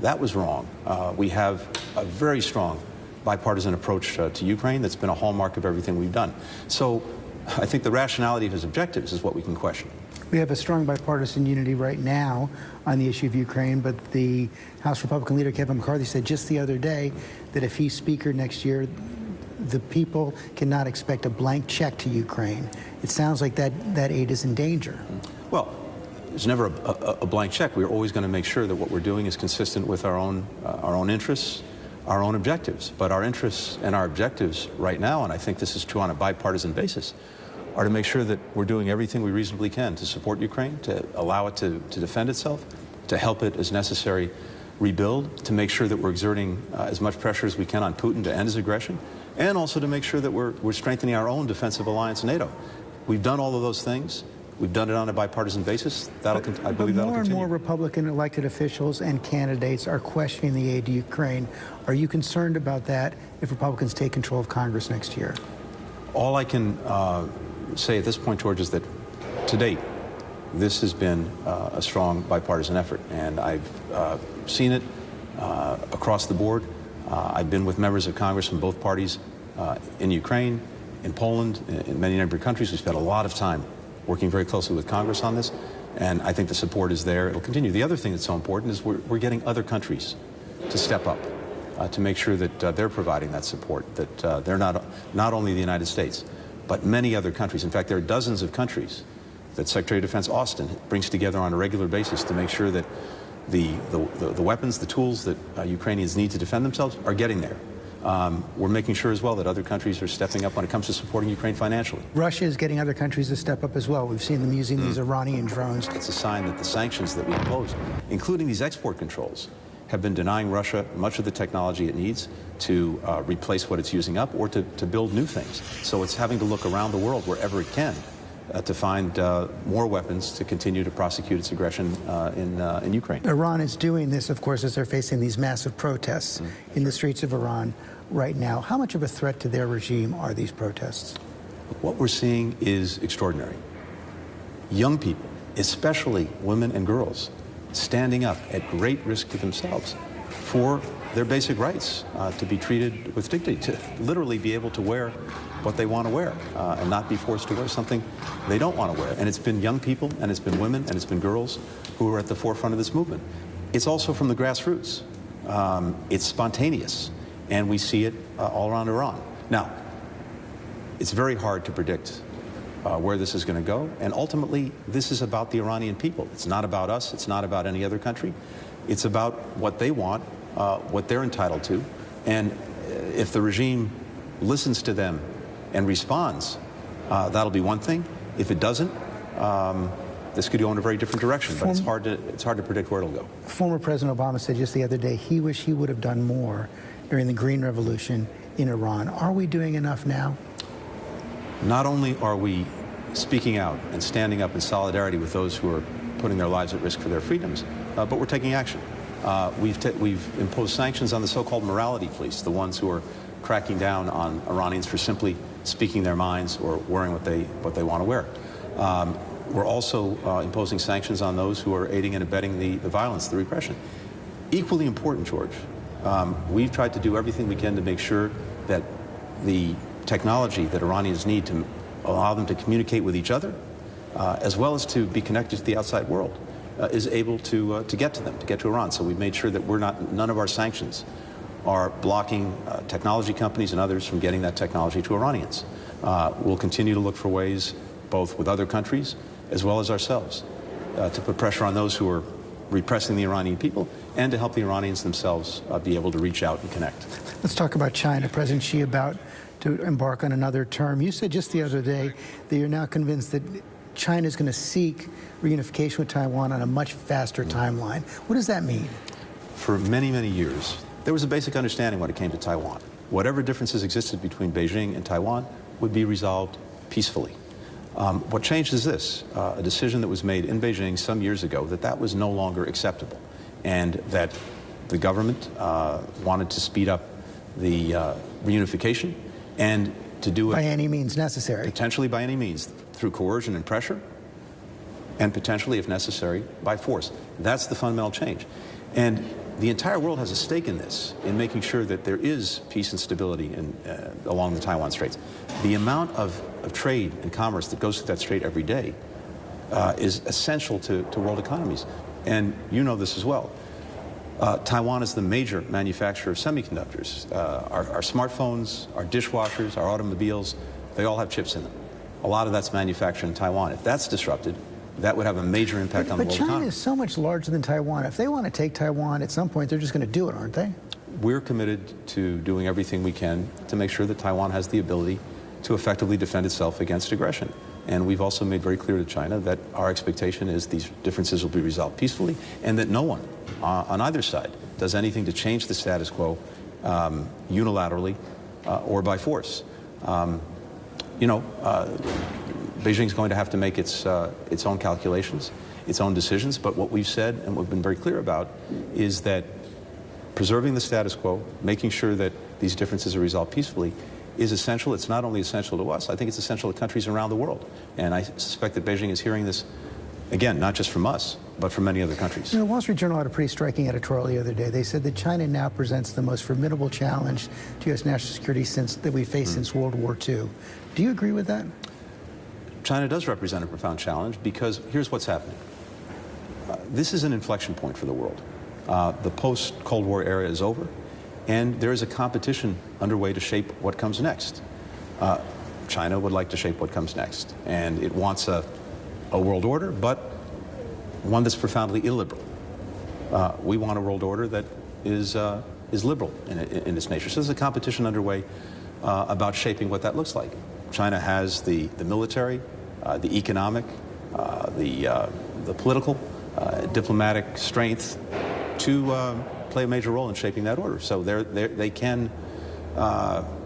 That was wrong. We have a very strong bipartisan approach to Ukraine that's been a hallmark of everything we've done. So I think the rationality of his objectives is what we can question. We have a strong bipartisan unity right now on the issue of Ukraine, but the House Republican leader, Kevin McCarthy, said just the other day that if he's Speaker next year, the people cannot expect a blank check to Ukraine. It sounds like that aid is in danger. Well, there's never a blank check. We're always going to make sure that what we're doing is consistent with our own interests, our own objectives. But our interests and our objectives right now, and I think this is true on a bipartisan basis, are to make sure that we're doing everything we reasonably can to support Ukraine, to allow it to defend itself, to help it as necessary rebuild, to make sure that we're exerting as much pressure as we can on Putin to end his aggression, and also to make sure that we're strengthening our own defensive alliance, NATO. We've done all of those things. We've done it on a bipartisan basis. I believe that'll continue. More and more Republican elected officials and candidates are questioning the aid to Ukraine. Are you concerned about that if Republicans take control of Congress next year? All I can say at this point, George, is that to date, this has been a strong bipartisan effort, and I've seen it across the board. I've been with members of Congress from both parties in Ukraine, in Poland, in many neighboring countries. We spent a lot of time working very closely with Congress on this, and I think the support is there. It'll continue. The other thing that's so important is we're getting other countries to step up to make sure that they're providing that support, that they're not only the United States, but many other countries. In fact, there are dozens of countries that Secretary of Defense Austin brings together on a regular basis to make sure that the weapons, the tools that Ukrainians need to defend themselves are getting there. We're making sure as well that other countries are stepping up when it comes to supporting Ukraine financially. Russia is getting other countries to step up as well. We've seen them using these Iranian drones. It's a sign that the sanctions that we impose, including these export controls, have been denying Russia much of the technology it needs to replace what it's using up or to build new things. So it's having to look around the world wherever it can to find more weapons to continue to prosecute its aggression in Ukraine. Iran is doing this, of course, as they're facing these massive protests in the streets of Iran right now. How much of a threat to their regime are these protests? What we're seeing is extraordinary. Young people, especially women and girls, standing up at great risk to themselves for their basic rights, to be treated with dignity, to literally be able to wear what they want to wear and not be forced to wear something they don't want to wear. And it's been young people, and it's been women, and it's been girls who are at the forefront of this movement. It's also from the grassroots. It's spontaneous, and we see it all around Iran. Now, it's very hard to predict where this is going to go, and ultimately, this is about the Iranian people. It's not about us. It's not about any other country. It's about what they want, what they're entitled to, and if the regime listens to them and responds, that'll be one thing. If it doesn't, this could go in a very different direction, but it's hard to predict where it'll go. Former President Obama said just the other day he wished he would have done more during the Green Revolution in Iran. Are we doing enough now? Not only are we speaking out and standing up in solidarity with those who are putting their lives at risk for their freedoms, but we're taking action. We've imposed sanctions on the so-called morality police, the ones who are cracking down on Iranians for simply speaking their minds or wearing what they want to wear. We're also imposing sanctions on those who are aiding and abetting the violence, the repression. Equally important, George, we've tried to do everything we can to make sure that the technology that Iranians need to allow them to communicate with each other, as well as to be connected to the outside world, is able to get to them, to get to Iran. So we've made sure that none of our sanctions are blocking technology companies and others from getting that technology to Iranians. We'll continue to look for ways, both with other countries as well as ourselves, to put pressure on those who are repressing the Iranian people and to help the Iranians themselves be able to reach out and connect. Let's talk about China. President Xi about to embark on another term. You said just the other day that you're now convinced that China is going to seek reunification with Taiwan on a much faster timeline. What does that mean? For many, many years, there was a basic understanding when it came to Taiwan. Whatever differences existed between Beijing and Taiwan would be resolved peacefully. What changed is this, a decision that was made in Beijing some years ago that was no longer acceptable, and that the government wanted to speed up the reunification and to do it by any means necessary. Potentially by any means, through coercion and pressure, and potentially, if necessary, by force. That's the fundamental change. And the entire world has a stake in this, in making sure that there is peace and stability along the Taiwan Straits. The amount of trade and commerce that goes through that strait every day is essential to world economies. And you know this as well. Taiwan is the major manufacturer of semiconductors. Our smartphones, our dishwashers, our automobiles, they all have chips in them. A lot of that's manufactured in Taiwan. If that's disrupted, that would have a major impact on the world economy. But China is so much larger than Taiwan. If they want to take Taiwan at some point, they're just going to do it, aren't they? We're committed to doing everything we can to make sure that Taiwan has the ability to effectively defend itself against aggression. And we've also made very clear to China that our expectation is these differences will be resolved peacefully, and that no one on either side does anything to change the status quo unilaterally or by force. Beijing's going to have to make its own calculations, its own decisions, but what we've said and we've been very clear about is that preserving the status quo, making sure that these differences are resolved peacefully, is essential. It's not only essential to us, I think it's essential to countries around the world. And I suspect that Beijing is hearing this, again, not just from us, but from many other countries. You know, Wall Street Journal had a pretty striking editorial the other day. They said that China now presents the most formidable challenge to U.S. national security that we've faced since World War II. Do you agree with that? China does represent a profound challenge because here's what's happening. This is an inflection point for the world. The post-Cold War era is over, and there is a competition underway to shape what comes next. China would like to shape what comes next, and it wants a world order, but one that's profoundly illiberal. We want a world order that is liberal in its nature. So there's a competition underway about shaping what that looks like. China has the military, the economic, the political, diplomatic strength to play a major role in shaping that order. So they can,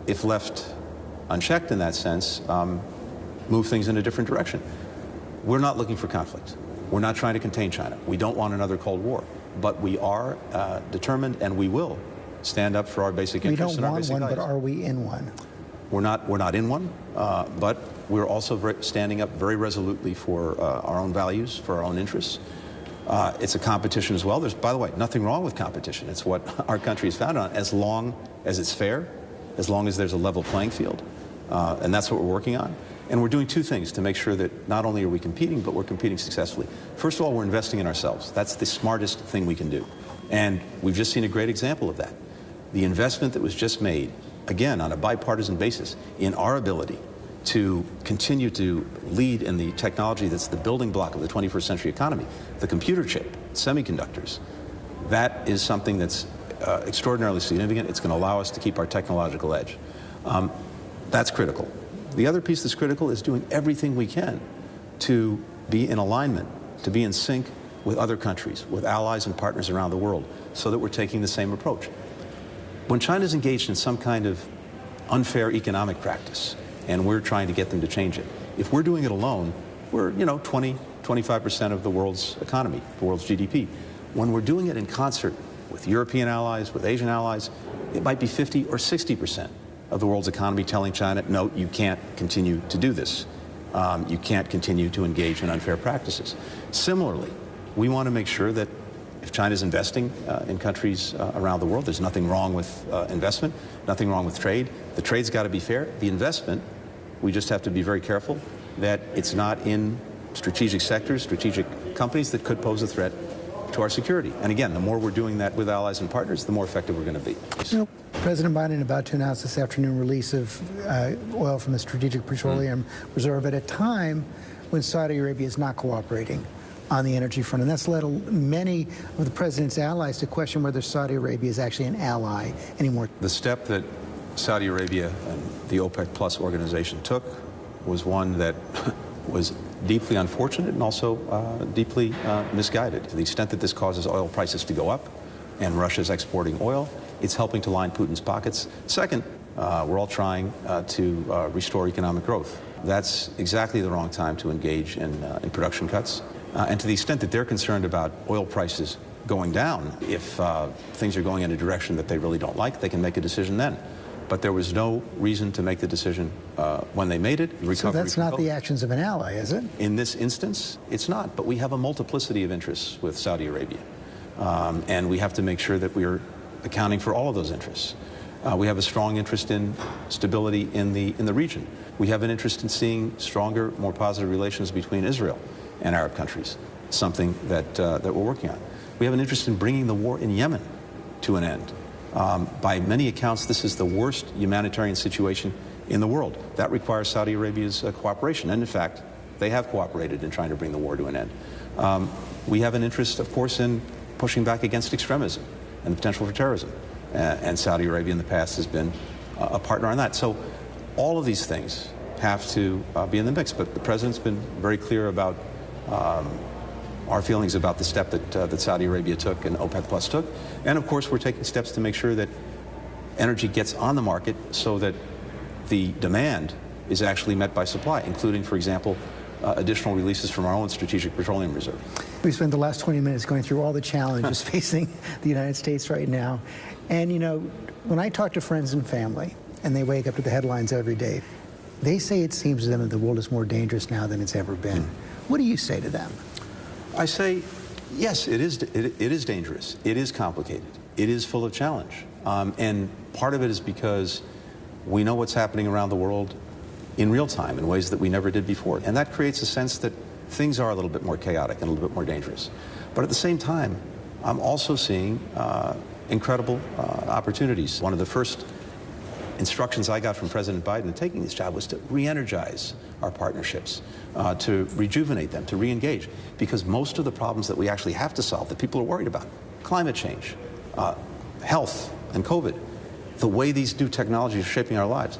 if left unchecked in that sense, move things in a different direction. We're not looking for conflict. We're not trying to contain China. We don't want another Cold War. But we are determined, and we will stand up for our basic interests and our basic values. We don't want one, but are we in one? We're not in one, but we're also standing up very resolutely for our own values, for our own interests. It's a competition as well. There's, by the way, nothing wrong with competition. It's what our country is founded on, as long as it's fair, as long as there's a level playing field. And that's what we're working on. And we're doing two things to make sure that not only are we competing, but we're competing successfully. First of all, we're investing in ourselves. That's the smartest thing we can do. And we've just seen a great example of that. The investment that was just made, again, on a bipartisan basis, in our ability to continue to lead in the technology that's the building block of the 21st century economy, the computer chip, semiconductors. That is something that's extraordinarily significant. It's going to allow us to keep our technological edge. That's critical. The other piece that's critical is doing everything we can to be in alignment, to be in sync with other countries, with allies and partners around the world, so that we're taking the same approach. When China's engaged in some kind of unfair economic practice, and we're trying to get them to change it, if we're doing it alone, we're, 25% of the world's economy, the world's GDP. When we're doing it in concert with European allies, with Asian allies, it might be 50 or 60%. of the world's economy telling China, no, you can't continue to do this. You can't continue to engage in unfair practices. Similarly, we want to make sure that if China's investing in countries around the world, there's nothing wrong with investment, nothing wrong with trade. The trade's got to be fair. The investment, we just have to be very careful that it's not in strategic sectors, strategic companies that could pose a threat to our security. And again, the more we're doing that with allies and partners, the more effective we're going to be. You know, President Biden about to announce this afternoon release of oil from the Strategic Petroleum Reserve at a time when Saudi Arabia is not cooperating on the energy front. And that's led many of the president's allies to question whether Saudi Arabia is actually an ally anymore. The step that Saudi Arabia and the OPEC Plus organization took was one that was deeply unfortunate and also deeply misguided. To the extent that this causes oil prices to go up and Russia's exporting oil, it's helping to line Putin's pockets. Second, we're all trying to restore economic growth. That's exactly the wrong time to engage in production cuts. And to the extent that they're concerned about oil prices going down, if things are going in a direction that they really don't like, they can make a decision then. But there was no reason to make the decision when they made it. So that's not the actions of an ally, is it? In this instance, it's not. But we have a multiplicity of interests with Saudi Arabia. And we have to make sure that we're accounting for all of those interests. We have a strong interest in stability in the region. We have an interest in seeing stronger, more positive relations between Israel and Arab countries, something that we're working on. We have an interest in bringing the war in Yemen to an end. By many accounts, this is the worst humanitarian situation in the world. That requires Saudi Arabia's cooperation. And in fact, they have cooperated in trying to bring the war to an end. We have an interest, of course, in pushing back against extremism and the potential for terrorism. And Saudi Arabia in the past has been a partner on that. So all of these things have to be in the mix. But the president's been very clear about our feelings about the step that Saudi Arabia took and OPEC Plus took. And of course, we're taking steps to make sure that energy gets on the market so that the demand is actually met by supply, including, for example, additional releases from our own Strategic Petroleum Reserve. We spent the last 20 minutes going through all the challenges facing the United States right now. And, you know, when I talk to friends and family, and they wake up to the headlines every day, they say it seems to them that the world is more dangerous now than it's ever been. What do you say to them? I say, yes, it is dangerous. It is complicated. It is full of challenge. And part of it is because we know what's happening around the world in real time in ways that we never did before. And that creates a sense that things are a little bit more chaotic and a little bit more dangerous. But at the same time, I'm also seeing incredible opportunities. One of the first instructions I got from President Biden in taking this job was to re-energize our partnerships, to rejuvenate them, to re-engage, because most of the problems that we actually have to solve, that people are worried about, climate change, health, and COVID, the way these new technologies are shaping our lives,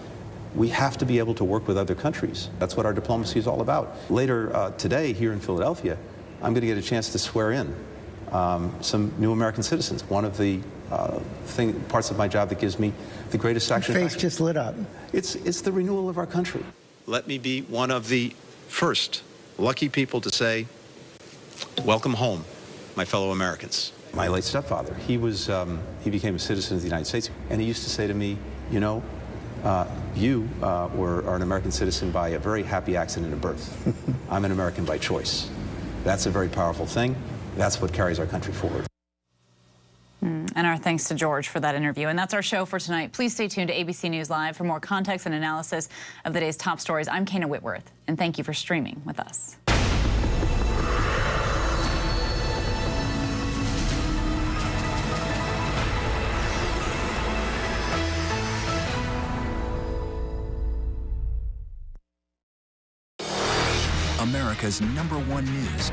we have to be able to work with other countries. That's what our diplomacy is all about. Later today, here in Philadelphia, I'm going to get a chance to swear in some new American citizens. One of the parts of my job that gives me the greatest satisfaction. Your face just lit up. It's the renewal of our country. Let me be one of the first lucky people to say, welcome home, my fellow Americans. My late stepfather, he became a citizen of the United States, and he used to say to me, you know, you are an American citizen by a very happy accident of birth. I'm an American by choice. That's a very powerful thing. That's what carries our country forward. And our thanks to George for that interview. And that's our show for tonight. Please stay tuned to ABC News Live for more context and analysis of the day's top stories. I'm Kana Whitworth, and thank you for streaming with us. America's #1 news